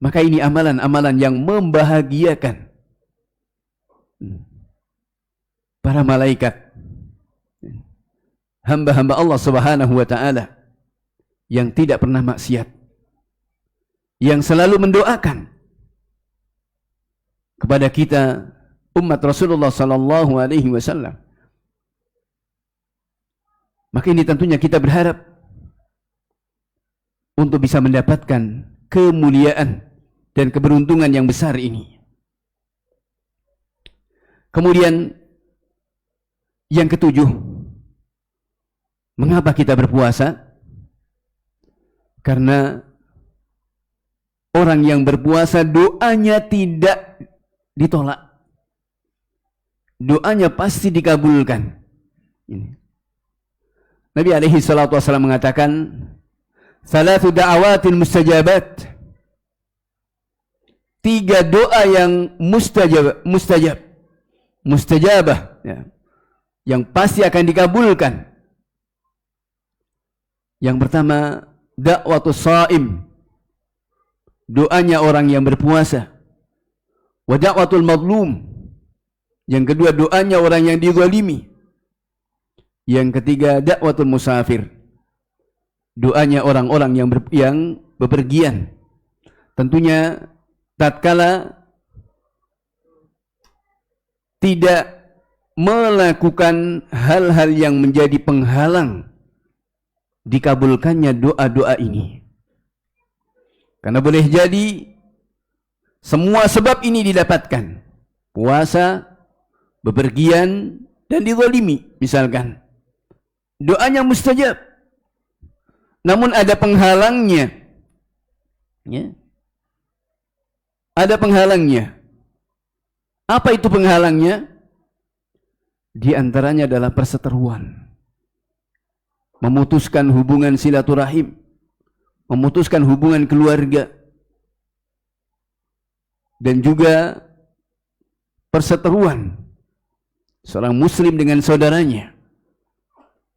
Maka ini amalan-amalan yang membahagiakan para malaikat, hamba-hamba Allah Subhanahu wa taala yang tidak pernah maksiat, yang selalu mendoakan kepada kita umat Rasulullah sallallahu alaihi wasallam. Maka ini tentunya kita berharap untuk bisa mendapatkan kemuliaan dan keberuntungan yang besar ini. Kemudian yang ketujuh, mengapa kita berpuasa? Karena orang yang berpuasa doanya tidak ditolak. Doanya pasti dikabulkan. Ini. Nabi alaihi salatu wasallam mengatakan, "Thalathu da'awatin mustajabat." 3 doa yang mustajabah, ya, yang pasti akan dikabulkan. Yang pertama, da'watus shaim, doanya orang yang berpuasa. Wa da'watul madlum, yang kedua doanya orang yang dizalimi. Yang ketiga, da'watul musafir, doanya orang-orang yang bepergian. Tentunya tatkala tidak melakukan hal-hal yang menjadi penghalang dikabulkannya doa-doa ini. Karena boleh jadi semua sebab ini didapatkan. Puasa, bepergian, dan dizalimi misalkan. Doanya mustajab. Namun ada penghalangnya. Ya. Ada penghalangnya. Apa itu penghalangnya? Di antaranya adalah perseteruan. Memutuskan hubungan silaturahim, memutuskan hubungan keluarga, dan juga perseteruan seorang muslim dengan saudaranya.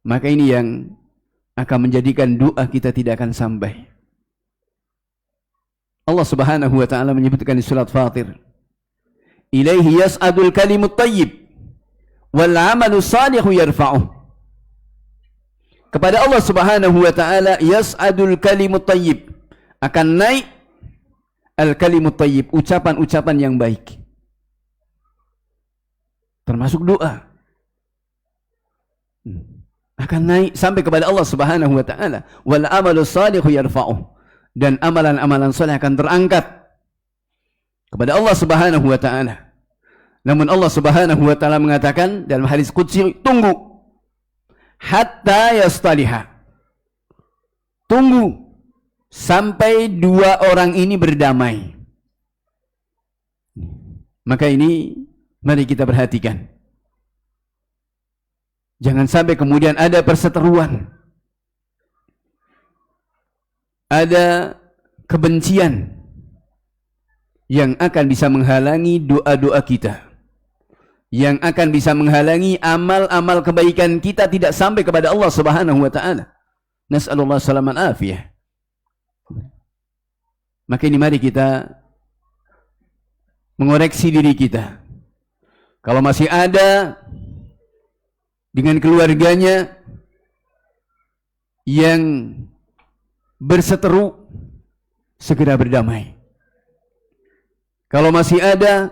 Maka ini yang akan menjadikan doa kita tidak akan sampai. Allah Subhanahu wa taala menyebutkan di surat Fatir, "Ilaihi yas'adul kalimut thayyib wal 'amalu shalihu yarfa'uh." Kepada Allah Subhanahu wa taala yas'adul kalimut thayyib, akan naik al kalimut thayyib, ucapan-ucapan yang baik. Termasuk doa. Akan naik sampai kepada Allah Subhanahu wa taala. Wal 'amalu shalihu yarfa'uh, dan amalan-amalan saleh akan terangkat kepada Allah Subhanahu wa taala. Namun Allah Subhanahu wa taala mengatakan dalam hadis qudsi, tunggu hatta yastaliha, tunggu sampai 2 orang ini berdamai. Maka ini mari kita perhatikan, jangan sampai kemudian ada perseteruan, ada kebencian yang akan bisa menghalangi doa-doa kita, yang akan bisa menghalangi amal-amal kebaikan kita tidak sampai kepada Allah Subhanahu wa taala. Nas'alullah salaman afiyah. Maka ini mari kita mengoreksi diri kita. Kalau masih ada dengan keluarganya yang berseteru, segera berdamai. Kalau masih ada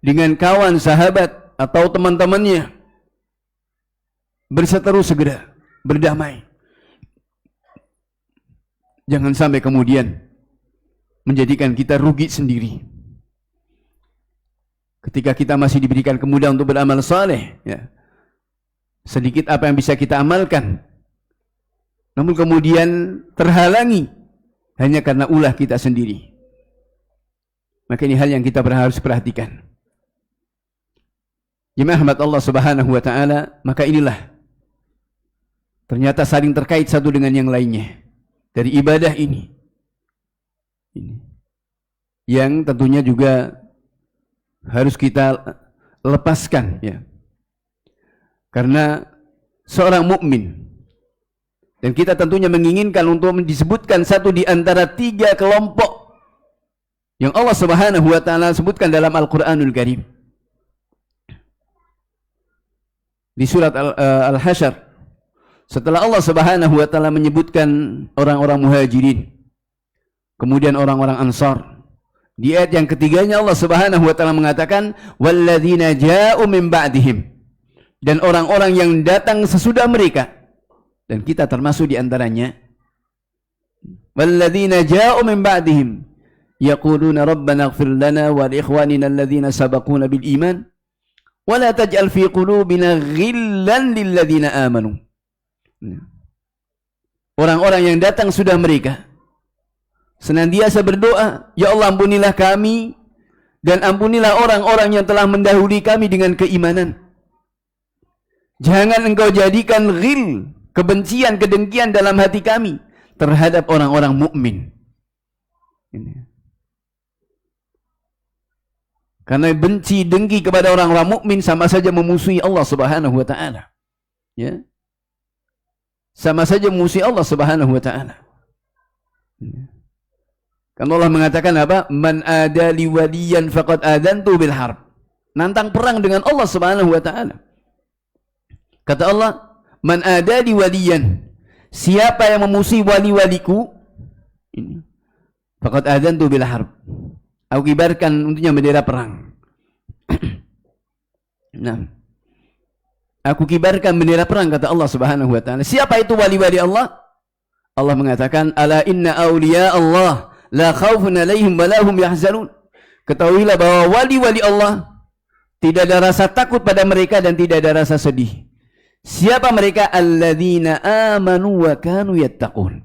dengan kawan, sahabat, atau teman-temannya berseteru, segera berdamai. Jangan sampai kemudian menjadikan kita rugi sendiri. Ketika kita masih diberikan kemudahan untuk beramal saleh, ya, sedikit apa yang bisa kita amalkan, namun kemudian terhalangi hanya karena ulah kita sendiri. Maka ini hal yang kita harus perhatikan. Jemaah rahmat Allah Subhanahu wa taala, maka inilah ternyata saling terkait satu dengan yang lainnya dari ibadah ini. Yang tentunya juga harus kita lepaskan, ya. Karena seorang mukmin, dan kita tentunya menginginkan untuk disebutkan satu di antara 3 kelompok yang Allah Subhanahu wa taala sebutkan dalam Al-Qur'anul Karim. Di surat Al-Hasyr, setelah Allah Subhanahu wa taala menyebutkan orang-orang Muhajirin, kemudian orang-orang Ansar, di ayat yang ketiganya Allah Subhanahu wa taala mengatakan walladzina ja'u min ba'dihim, dan orang-orang yang datang sesudah mereka, dan kita termasuk di antaranya. Walladzina ja'u min ba'dihim yaquluna rabbana ighfir lana wa li ikhwanina alladzina sabaquna bil iman Wala taj'al fi qulubina ghillan lil ladzina amanu. Orang-orang yang datang sudah mereka senantiasa berdoa, ya Allah ampunilah kami dan ampunilah orang-orang yang telah mendahului kami dengan keimanan. Jangan engkau jadikan ghil, kebencian, kedengkian dalam hati kami terhadap orang-orang mukmin. Karena benci, dengki kepada orang-orang mukmin sama saja memusuhi Allah Subhanahu wa taala. Ya. Sama saja memusuhi Allah Subhanahu wa taala. Kan Allah mengatakan apa? Man adali waliyan faqad adantu bil harb. Nantang perang dengan Allah Subhanahu wa taala. Kata Allah, man adali waliyan, siapa yang memusuhi wali-waliku, ini faqad adantu bil harb. Aku kibarkan untuknya bendera perang. Nah, aku kibarkan bendera perang, kata Allah Subhanahu wa taala. Siapa itu wali-wali Allah? Allah mengatakan, ala inna awliya Allah la khaufun alaihim wa lahum yahzanun. Ketahuilah bahwa wali-wali Allah tidak ada rasa takut pada mereka dan tidak ada rasa sedih. Siapa mereka? Alladzina amanu wa kanu yattaqun.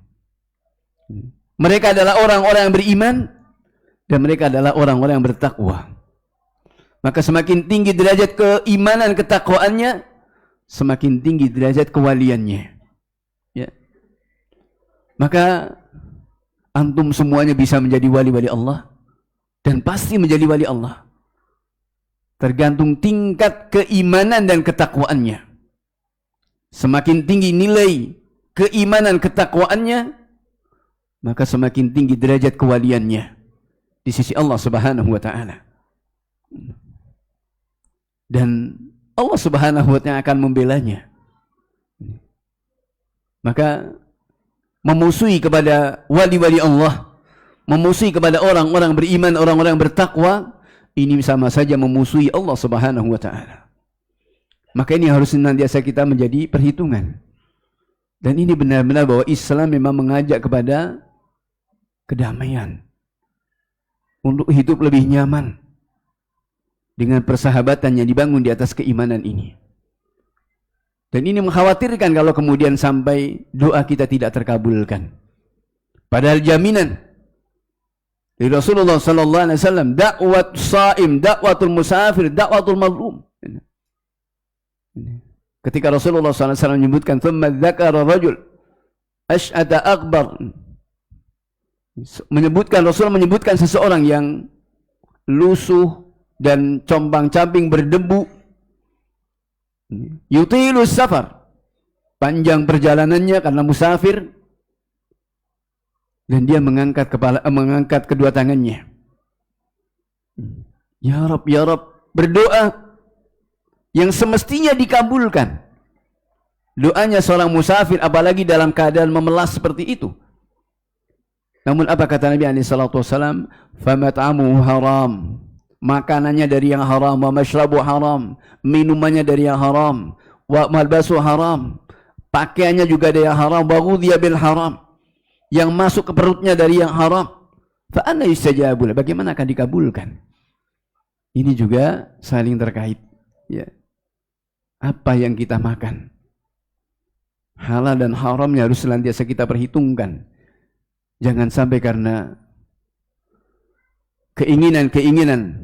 Mereka adalah orang-orang yang beriman dan mereka adalah orang-orang yang bertakwa. Maka semakin tinggi derajat keimanan ketakwaannya, semakin tinggi derajat kewaliannya. Ya. Maka antum semuanya bisa menjadi wali-wali Allah dan pasti menjadi wali Allah. Tergantung tingkat keimanan dan ketakwaannya. Semakin tinggi nilai keimanan ketakwaannya, maka semakin tinggi derajat kewaliannya di sisi Allah Subhanahu wa taala. Dan Allah Subhanahu wa taala akan membelanya. Maka memusuhi kepada wali-wali Allah, memusuhi kepada orang-orang beriman, orang-orang bertakwa, ini sama saja memusuhi Allah Subhanahu wa taala. Maka ini harus senantiasa kita menjadi perhitungan. Dan ini benar-benar bahwa Islam memang mengajak kepada kedamaian. Untuk hidup lebih nyaman. Dengan persahabatan yang dibangun di atas keimanan ini. Dan ini mengkhawatirkan kalau kemudian sampai doa kita tidak terkabulkan. Padahal jaminan dari Rasulullah sallallahu alaihi wasallam, dakwat shaim, dakwatul musafir, dakwatul mazlum. Ketika Rasulullah SAW menyebutkan thumma dzakara rajul asy'ata akbar, Rasul menyebutkan seseorang yang lusuh dan compang-camping berdebu, yutilus safar, panjang perjalanannya karena musafir, dan dia mengangkat kedua tangannya, ya Rabb, ya Rabb, berdoa yang semestinya dikabulkan. Doanya seorang musafir, apalagi dalam keadaan memelas seperti itu. Namun apa kata Nabi SAW? Famat'amuhu haram, makanannya dari yang haram, wa mashrabu haram, minumannya dari yang haram, wa malbasu haram, pakaiannya juga dari yang haram, wa ghudhiya bil haram, yang masuk ke perutnya dari yang haram. Fa anna yustajabu, bagaimana akan dikabulkan? Ini juga saling terkait. Ya. Apa yang kita makan, halal dan haramnya harus senantiasa kita perhitungkan. Jangan sampai karena keinginan-keinginan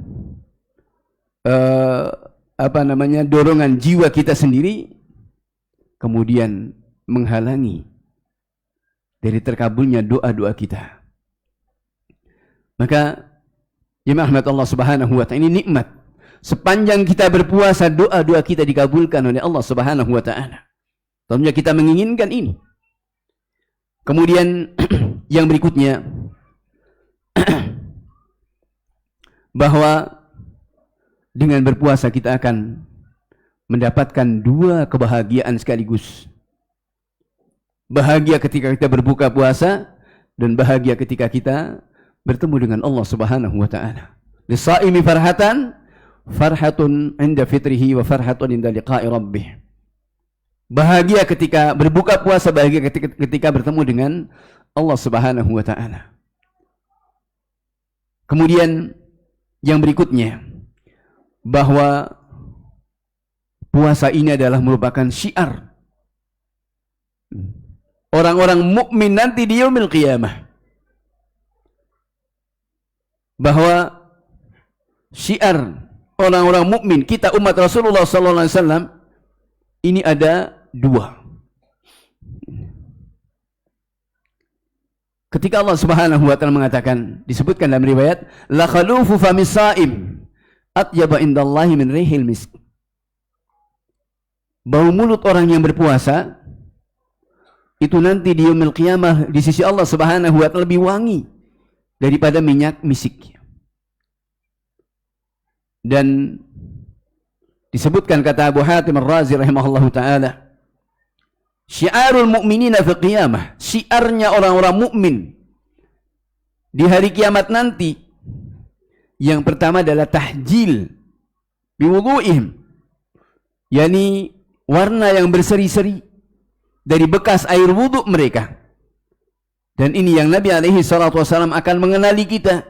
dorongan jiwa kita sendiri kemudian menghalangi dari terkabulnya doa-doa kita. Maka jemaah rahmat Allah Subhanahu wa taala, ini nikmat. Sepanjang kita berpuasa, doa-doa kita dikabulkan oleh Allah Subhanahu wa taala. Tentunya kita menginginkan ini. Kemudian yang berikutnya bahwa dengan berpuasa kita akan mendapatkan dua kebahagiaan sekaligus. Bahagia ketika kita berbuka puasa dan bahagia ketika kita bertemu dengan Allah Subhanahu wa taala. Lisaimi farhatan, farhatun inda fitrihi wa farhatun inda liqa'i rabbih. Bahagia ketika berbuka puasa, bahagia ketika bertemu dengan Allah Subhanahu wa taala. Kemudian yang berikutnya bahwa puasa ini adalah merupakan syiar orang-orang mukmin nanti di yaumil qiyamah, bahwa syiar orang-orang mukmin kita umat Rasulullah sallallahu alaihi wasallam ini ada dua. Ketika Allah Subhanahu wa taala mengatakan, disebutkan dalam riwayat, la khalufu famis saim atyaba indallahi min rihil misk. Bau mulut orang yang berpuasa itu nanti di yaumil qiyamah di sisi Allah Subhanahu wa taala lebih wangi daripada minyak misik. Dan disebutkan kata Abu Hatim Ar-Razi rahimahullahu taala, syiarul mu'minina fil qiyamah, syiarnya orang-orang mukmin di hari kiamat nanti, yang pertama adalah tahjil biwudu'ihim, yakni warna yang berseri-seri dari bekas air wudhu mereka. Dan ini yang Nabi alaihi salatu wasallam akan mengenali kita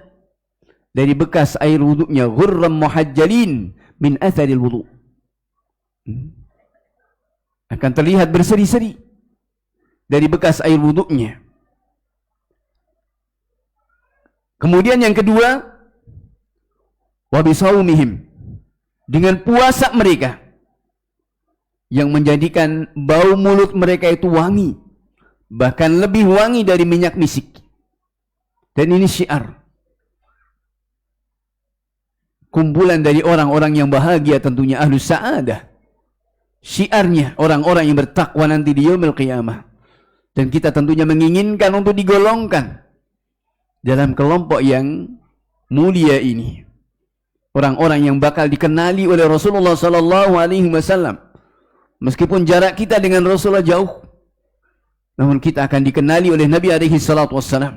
dari bekas air wudhunya, ghurram muhajjalin min atharil wudhu, akan terlihat berseri-seri dari bekas air wudhunya. Kemudian yang kedua, wa bisaumihim, dengan puasa mereka yang menjadikan bau mulut mereka itu wangi, bahkan lebih wangi dari minyak misik. Dan ini syiar, kumpulan dari orang-orang yang bahagia, tentunya ahlus sa'adah. Syiarnya orang-orang yang bertakwa nanti di yaumil qiyamah. Dan kita tentunya menginginkan untuk digolongkan dalam kelompok yang mulia ini, orang-orang yang bakal dikenali oleh Rasulullah sallallahu alaihi wasallam. Meskipun jarak kita dengan Rasulullah jauh, namun kita akan dikenali oleh Nabi alaihi salatu wassalam.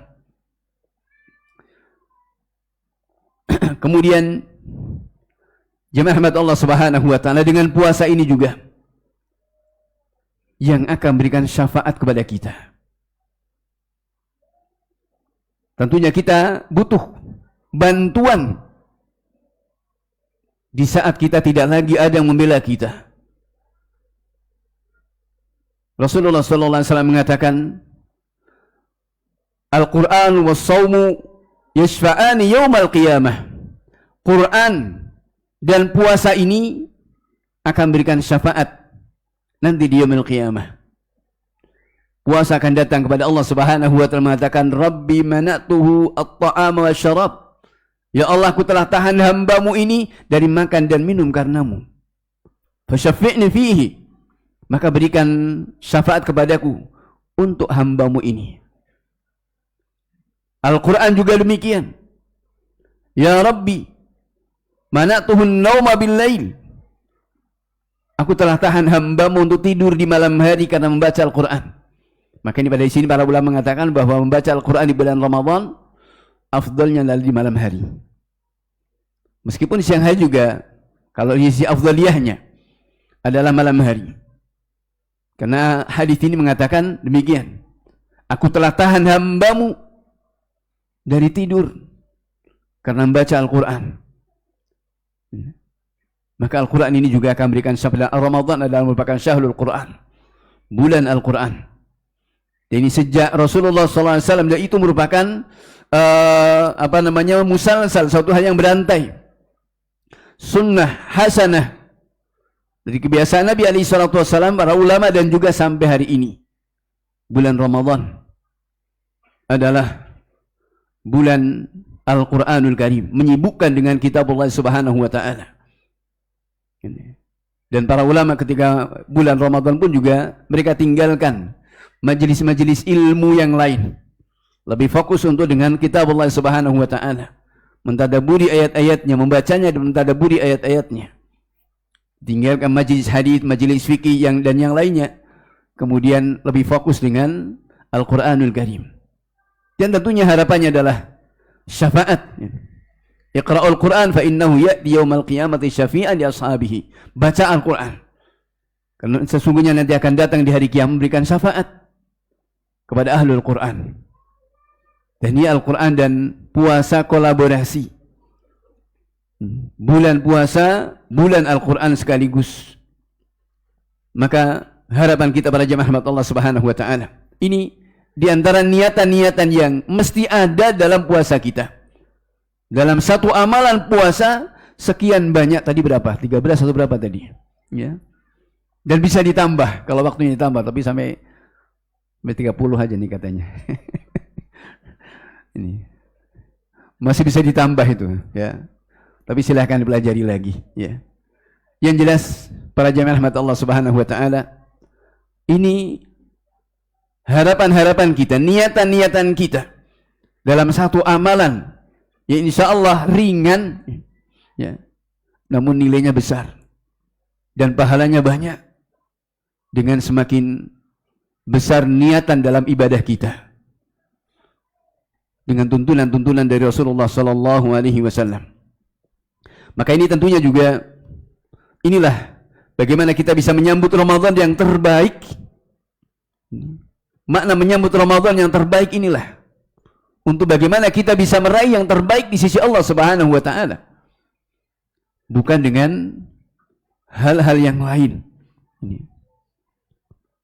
Kemudian jemaah rahmat Allah Subhanahu wa taala, dengan puasa ini juga yang akan berikan syafaat kepada kita. Tentunya kita butuh bantuan di saat kita tidak lagi ada yang membela kita. Rasulullah sallallahu alaihi wasallam mengatakan, Al-Qur'an was-shaumu yashfa'ani yaumal qiyamah. Quran dan puasa ini akan berikan syafaat nanti di yaumil qiyamah. Puasa akan datang kepada Allah Subhanahu wa taala mengatakan, Rabbi mana'tuhu at-ta'ama wa syarab. Ya Allah, aku telah tahan hambamu ini dari makan dan minum karenamu. Fasyafi'ni fihi, maka berikan syafaat kepadaku untuk hambamu ini. Al-Quran juga demikian. Ya Rabbi mana'tuhu an-nauma bil-lail. Aku telah tahan hambamu untuk tidur di malam hari karena membaca Al-Quran. Maka ini pada sini para ulama mengatakan bahwa membaca Al-Quran di bulan Ramadan afdalnya adalah di malam hari. Meskipun siang hari juga, kalau isi afdaliyahnya adalah malam hari. Karena hadis ini mengatakan demikian. Aku telah tahan hambamu dari tidur karena membaca Al-Quran. Maka Al-Quran ini juga akan memberikan syafaat. Ramadan adalah merupakan syahrul Quran, bulan Al-Quran. Jadi sejak Rasulullah SAW, dan itu merupakan musalsal, suatu hal yang berantai, sunnah hasanah dari kebiasaan Nabi SAW, para ulama, dan juga sampai hari ini. Bulan Ramadan adalah bulan Al-Quranul Karim, menyibukkan dengan kitab Allah Subhanahu wa ta'ala. Dan para ulama ketika bulan Ramadan pun juga mereka tinggalkan majelis-majelis ilmu yang lain, lebih fokus untuk dengan kitab Allah Subhanahu wa ta'ala, mentadaburi ayat-ayatnya, membacanya dan mentadaburi ayat-ayatnya. Tinggalkan majelis hadis, majelis fikih dan yang lainnya, kemudian lebih fokus dengan Al-Quranul Karim. Dan tentunya harapannya adalah syafaat. Iqra'ul Quran fa innahu ya'ti yaumal qiyamati syafi'an li ashabihi. Baca Al-Quran, karena sesungguhnya nanti akan datang di hari kiamat memberikan syafaat kepada ahlul Quran. Dan ini Al-Quran dan puasa kolaborasi. Bulan puasa, bulan Al-Quran sekaligus. Maka harapan kita para jemaah rahmat Allah Subhanahu wa taala, ini di antara niatan-niatan yang mesti ada dalam puasa kita. Dalam satu amalan puasa sekian banyak, tadi berapa? 13 atau berapa tadi? Ya. Dan bisa ditambah kalau waktunya ditambah, tapi sampai 30 aja nih katanya. Ini masih bisa ditambah itu, ya. Tapi silahkan dipelajari lagi, ya. Yang jelas para jemaah rahmat Allah Subhanahu wa taala, ini harapan-harapan kita, niatan-niatan kita dalam satu amalan yang insya Allah ringan, ya, namun nilainya besar dan pahalanya banyak dengan semakin besar niatan dalam ibadah kita dengan tuntunan-tuntunan dari Rasulullah sallallahu alaihi wasallam. Maka ini tentunya juga, inilah bagaimana kita bisa menyambut Ramadan yang terbaik. Makna menyambut Ramadan yang terbaik inilah untuk bagaimana kita bisa meraih yang terbaik di sisi Allah Subhanahu wa taala. Bukan dengan hal-hal yang lain. Ini.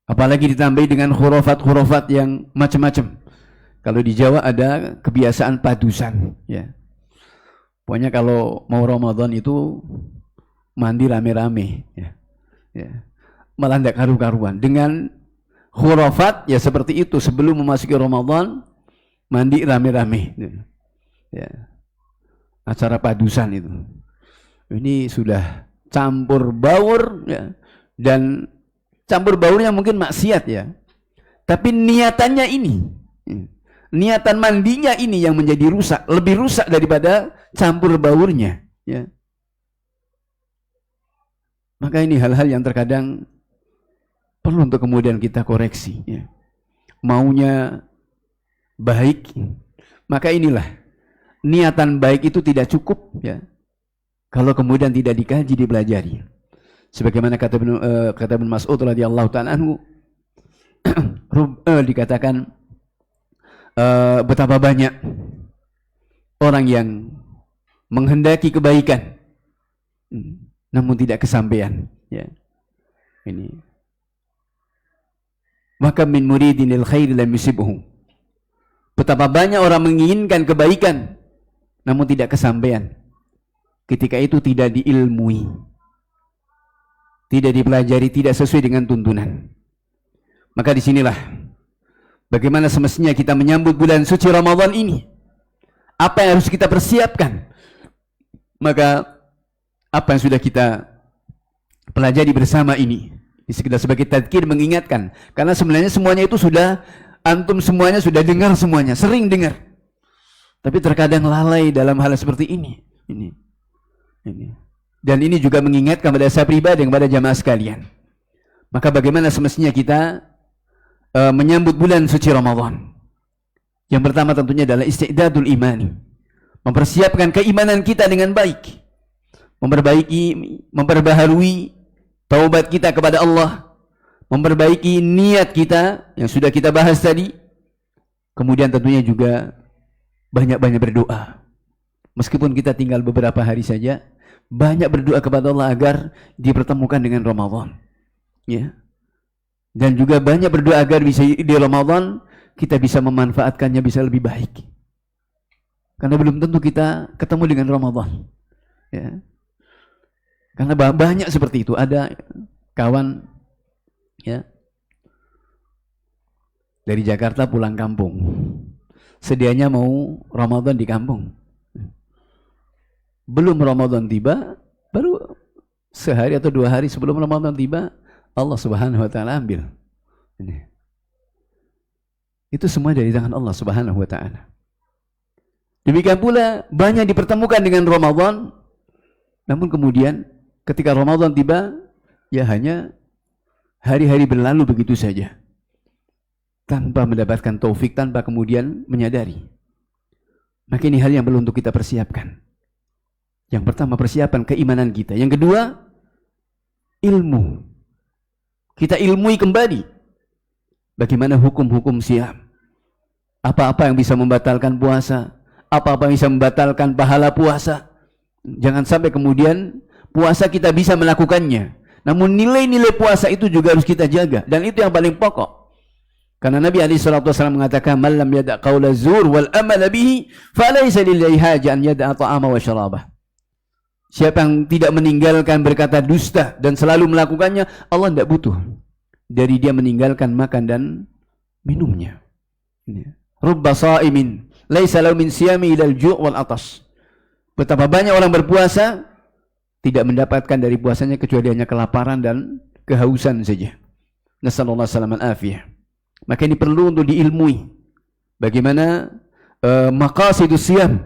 Apalagi ditambahi dengan khurafat-khurafat yang macam-macam. Kalau di Jawa ada kebiasaan padusan, ya. Pokoknya kalau mau Ramadan itu mandi rame-rame, ya. Ya. Malah tidak karu-karuan. Dengan khurafat ya seperti itu, sebelum memasuki Ramadan mandi rame-rame, ya. Acara padusan itu. Ini sudah campur baur, ya. Dan campur baurnya mungkin maksiat, ya. Tapi niatannya ini, niatan mandinya ini yang menjadi rusak, lebih rusak daripada campur baurnya, ya. Maka ini hal-hal yang terkadang perlu untuk kemudian kita koreksi, ya. Maunya baik, maka inilah niatan baik itu tidak cukup, ya, kalau kemudian tidak dikaji, dipelajari. Sebagaimana kata Ibnu Mas'ud radhiyallahu ta'ala anhu, dikatakan betapa banyak orang yang menghendaki kebaikan namun tidak kesampaian, ya. Ini maka min muridinil khair lam yusibhu. Betapa banyak orang menginginkan kebaikan namun tidak kesampaian. Ketika itu tidak diilmui, tidak dipelajari, tidak sesuai dengan tuntunan. Maka disinilah bagaimana semestinya kita menyambut bulan suci Ramadan ini. Apa yang harus kita persiapkan? Maka apa yang sudah kita pelajari bersama ini sekedar sebagai tadzkir, mengingatkan. Karena sebenarnya semuanya itu sudah, antum semuanya sudah dengar semuanya, sering dengar. Tapi terkadang lalai dalam hal seperti ini. Dan ini juga mengingatkan kepada saya pribadi dan kepada jamaah sekalian. Maka bagaimana semestinya kita menyambut bulan suci Ramadan? Yang pertama tentunya adalah isti'dadul imani, mempersiapkan keimanan kita dengan baik, memperbaharui taubat kita kepada Allah, memperbaiki niat kita yang sudah kita bahas tadi. Kemudian tentunya juga banyak-banyak berdoa. Meskipun kita tinggal beberapa hari saja, banyak berdoa kepada Allah agar dipertemukan dengan Ramadan, ya. Dan juga banyak berdoa agar bisa di Ramadan kita bisa memanfaatkannya bisa lebih baik. Karena belum tentu kita ketemu dengan Ramadan, ya. Karena banyak seperti itu. Ada kawan, ya, dari Jakarta pulang kampung, sedianya mau Ramadan di kampung. Belum Ramadan tiba, baru sehari atau 2 hari sebelum Ramadan tiba, Allah Subhanahu wa taala ambil. Ini. Itu semua dari tangan Allah Subhanahu wa taala. Demikian pula banyak dipertemukan dengan Ramadan, namun kemudian ketika Ramadan tiba, ya hanya hari-hari berlalu begitu saja, tanpa mendapatkan taufik, tanpa kemudian menyadari. Maka ini hal yang perlu untuk kita persiapkan. Yang pertama, persiapan keimanan kita. Yang kedua, ilmu. Kita ilmui kembali bagaimana hukum-hukum siam. Apa-apa yang bisa membatalkan puasa, apa-apa yang bisa membatalkan pahala puasa. Jangan sampai kemudian puasa kita bisa melakukannya, Namun nilai-nilai puasa itu juga harus kita jaga, dan itu yang paling pokok. Karena Nabi SAW mengatakan, "Man lam yada' qaula zur wal amal bihi, falaysa lillahi haja an yada'a ta'ama wa syarabah." Siapa yang tidak meninggalkan berkata dusta dan selalu melakukannya, Allah tidak butuh dari dia meninggalkan makan dan minumnya. Rubba sha'imin laisa lahu min siyami ilal ju' wal atas. Betapa banyak orang berpuasa tidak mendapatkan dari puasanya kecuali hanya kelaparan dan kehausan saja. Nasallallahu alaihi afiyah. Maka ini perlu untuk diilmui bagaimana maqasidus siyam,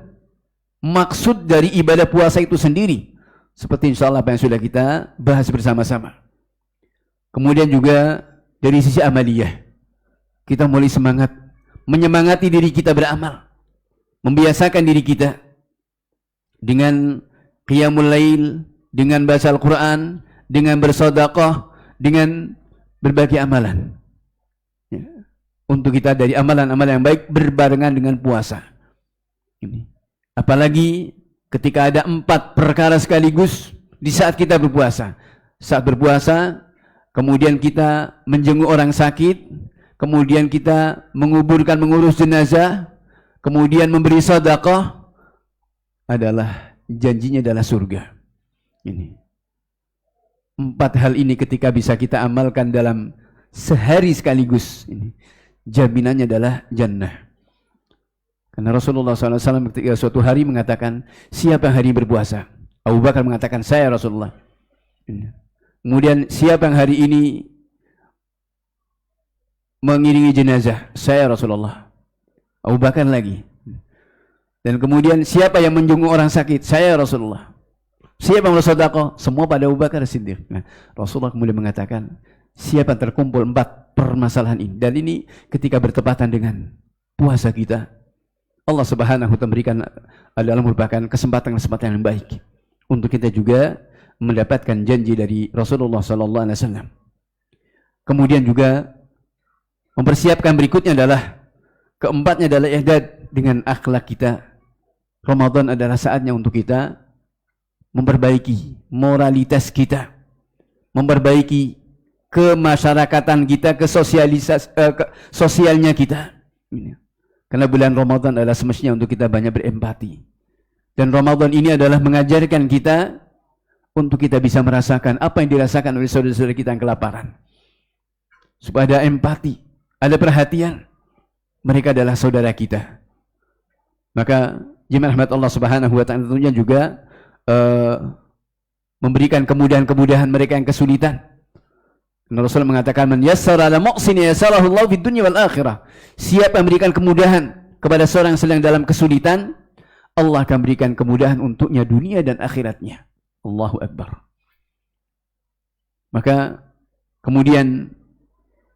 maksud dari ibadah puasa itu sendiri, seperti insyaallah apa yang sudah kita bahas bersama-sama. Kemudian juga dari sisi amaliyah, kita mulai semangat menyemangati diri kita beramal, membiasakan diri kita dengan qiyamul lail, dengan baca Al-Quran, dengan bersedekah, dengan berbagai amalan. Ya. Untuk kita dari amalan-amalan yang baik berbarengan dengan puasa. Ini. Apalagi ketika ada 4 perkara sekaligus di saat kita berpuasa. Saat berpuasa, kemudian kita menjenguk orang sakit, kemudian kita mengurus jenazah, kemudian memberi sedekah, adalah janjinya adalah surga. Ini 4 hal ini ketika bisa kita amalkan dalam sehari sekaligus, ini jaminannya adalah jannah. Karena Rasulullah SAW ketika suatu hari mengatakan, siapa yang hari berpuasa? Abu Bakar mengatakan, saya Rasulullah. Kemudian siapa yang hari ini mengiringi jenazah? Saya Rasulullah. Abu Bakar lagi. Dan kemudian siapa yang menjenguk orang sakit? Saya Rasulullah. Siapa yang bersedekah? Semua pada Abu Bakar Siddiq. Nah, Rasulullah kemudian mengatakan, siapa yang terkumpul 4 permasalahan ini? Dan ini ketika bertepatan dengan puasa kita, Allah Subhanahu wa ta'ala memberikan adalah merupakan kesempatan yang baik untuk kita juga mendapatkan janji dari Rasulullah sallallahu alaihi wasallam. Kemudian juga mempersiapkan berikutnya adalah keempatnya adalah ihdad dengan akhlak kita. Ramadan adalah saatnya untuk kita memperbaiki moralitas kita, memperbaiki kemasyarakatan kita, sosialnya kita. Karena bulan Ramadan adalah semestinya untuk kita banyak berempati. Dan Ramadan ini adalah mengajarkan kita untuk kita bisa merasakan apa yang dirasakan oleh saudara-saudara kita yang kelaparan. Supaya ada empati, ada perhatian. Mereka adalah saudara kita. Maka jemaah rahmat Allah Subhanahu wa ta'ala tentunya juga memberikan kemudahan-kemudahan mereka yang kesulitan. Rasul mengatakan, man yassara ala muhsini yassarahu Allah fid dunya wal akhirah. Siapa yang memberikan kemudahan kepada seorang yang sedang dalam kesulitan, Allah akan berikan kemudahan untuknya dunia dan akhiratnya. Allahu Akbar. Maka kemudian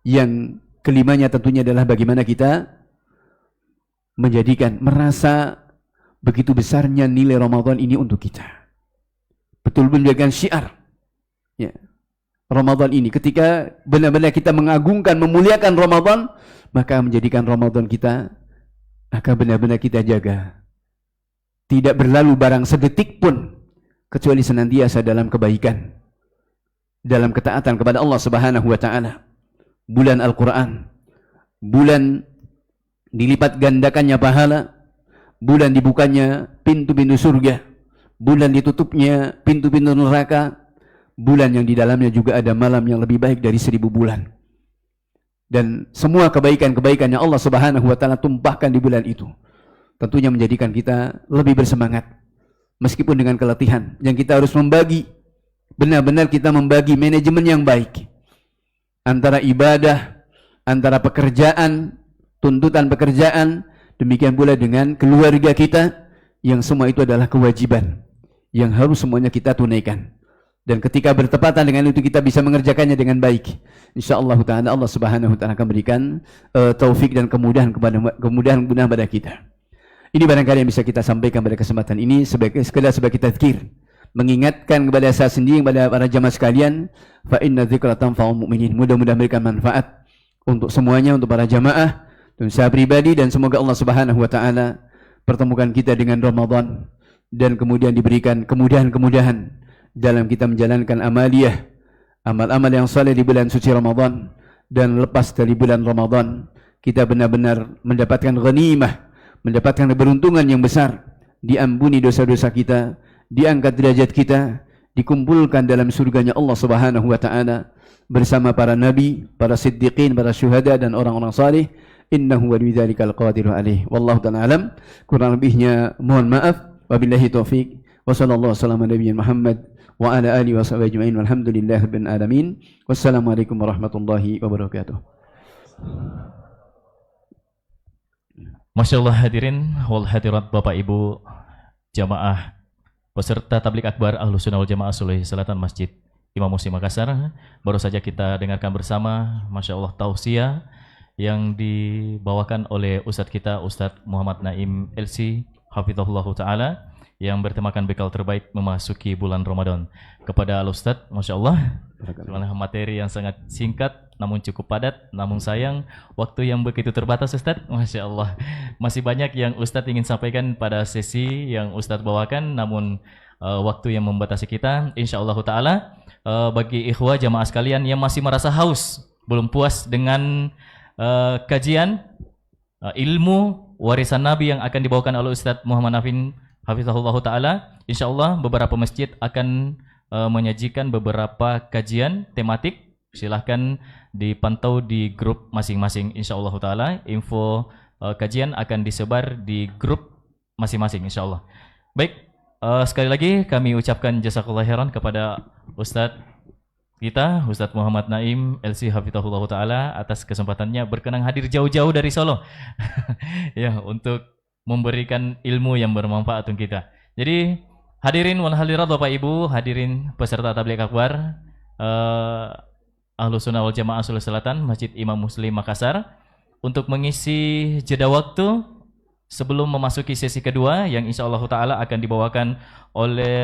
yang kelimanya tentunya adalah bagaimana kita menjadikan, merasa begitu besarnya nilai Ramadan ini untuk kita. Betul-betul menjadikan syiar. Ya. Ramadan ini, ketika benar-benar kita mengagungkan, memuliakan Ramadan, maka menjadikan Ramadan kita akan benar-benar kita jaga. Tidak berlalu barang sedetik pun kecuali senantiasa dalam kebaikan, dalam ketaatan kepada Allah Subhanahu wa ta'ala. Bulan Al-Quran, bulan dilipat gandakannya pahala, bulan dibukanya pintu-pintu surga, bulan ditutupnya pintu-pintu neraka, bulan yang di dalamnya juga ada malam yang lebih baik dari 1000 bulan. Dan semua kebaikan-kebaikan yang Allah Subhanahu wa ta'ala tumpahkan di bulan itu tentunya menjadikan kita lebih bersemangat meskipun dengan keletihan. Yang kita harus membagi, benar-benar kita membagi manajemen yang baik antara ibadah, antara pekerjaan, tuntutan pekerjaan, demikian pula dengan keluarga kita, yang semua itu adalah kewajiban yang harus semuanya kita tunaikan. Dan ketika bertepatan dengan itu kita bisa mengerjakannya dengan baik, insyaallah ta'ala Allah Subhanahu wa ta'ala akan berikan taufik dan kemudahan kepada kita. Ini barangkali yang bisa kita sampaikan pada kesempatan ini sekedar sebagai tadzkir, mengingatkan kepada saya sendiri, kepada para jamaah sekalian, fa inna dzikra tanfa'ul mu'minin. Mudah-mudahan memberikan manfaat untuk semuanya, untuk para jamaah, dan saya pribadi, dan semoga Allah Subhanahu wa ta'ala pertemukan kita dengan Ramadan dan kemudian diberikan kemudahan-kemudahan dalam kita menjalankan amaliyah amal-amal yang saleh di bulan suci Ramadan dan lepas dari bulan Ramadan, kita benar-benar mendapatkan ghanimah, mendapatkan keberuntungan yang besar, diampuni dosa-dosa kita, diangkat derajat kita, dikumpulkan dalam surganya Allah Subhanahu wa taala bersama para nabi, para siddiqin, para syuhada dan orang-orang saleh. Innahu waliyudzalika alqadiru alaih. Wallahu ta'ala alam. Kurang lebihnya mohon maaf. Wabillahi taufik. Wa sallallahu wasallam ala nabiyina Muhammad wa ala alihi wa sahbihi ajma'in. Walhamdulillahi rabbil alamin. Wassalamualaikum warahmatullahi wabarakatuh. Masya Allah hadirin wal hadirat Bapak Ibu jamaah peserta tablik akbar Ahlussunnah wal Jamaah Sulawesi Selatan Masjid Imam Muslim Makassar. Baru saja kita dengarkan bersama Masya Allah tausiah yang dibawakan oleh Ustadz kita Ustadz Muhammad Naim LC Hafizahullah Ta'ala yang bertemakan bekal terbaik memasuki bulan Ramadan. Kepada Al-Ustadz, Masya Allah, materi yang sangat singkat namun cukup padat, namun sayang waktu yang begitu terbatas Ustadz. Masya Allah, masih banyak yang Ustadz ingin sampaikan pada sesi yang Ustadz bawakan, namun waktu yang membatasi kita. Insya Allah Ta'ala, bagi ikhwah jamaah sekalian yang masih merasa haus, belum puas dengan kajian ilmu warisan Nabi yang akan dibawakan oleh Ustadz Muhammad Nafin Hafizahullah Ta'ala, insya Allah beberapa masjid akan menyajikan beberapa kajian tematik. Silahkan dipantau di grup masing-masing, insya Allah Ta'ala. Info kajian akan disebar di grup masing-masing, insya Allah. Baik, sekali lagi kami ucapkan jazakallahu khairan kepada Ustadz kita, Ustadz Muhammad Naim LC Hafizahullah Ta'ala atas kesempatannya berkenan hadir jauh-jauh dari Solo ya, untuk memberikan ilmu yang bermanfaat untuk kita. Jadi hadirin wal hadirat Bapak Ibu, hadirin peserta tabligh akbar Ahlussunnah wal Jamaah Sulawesi Selatan Masjid Imam Muslim Makassar, untuk mengisi jeda waktu sebelum memasuki sesi kedua yang insya Allah Ta'ala akan dibawakan oleh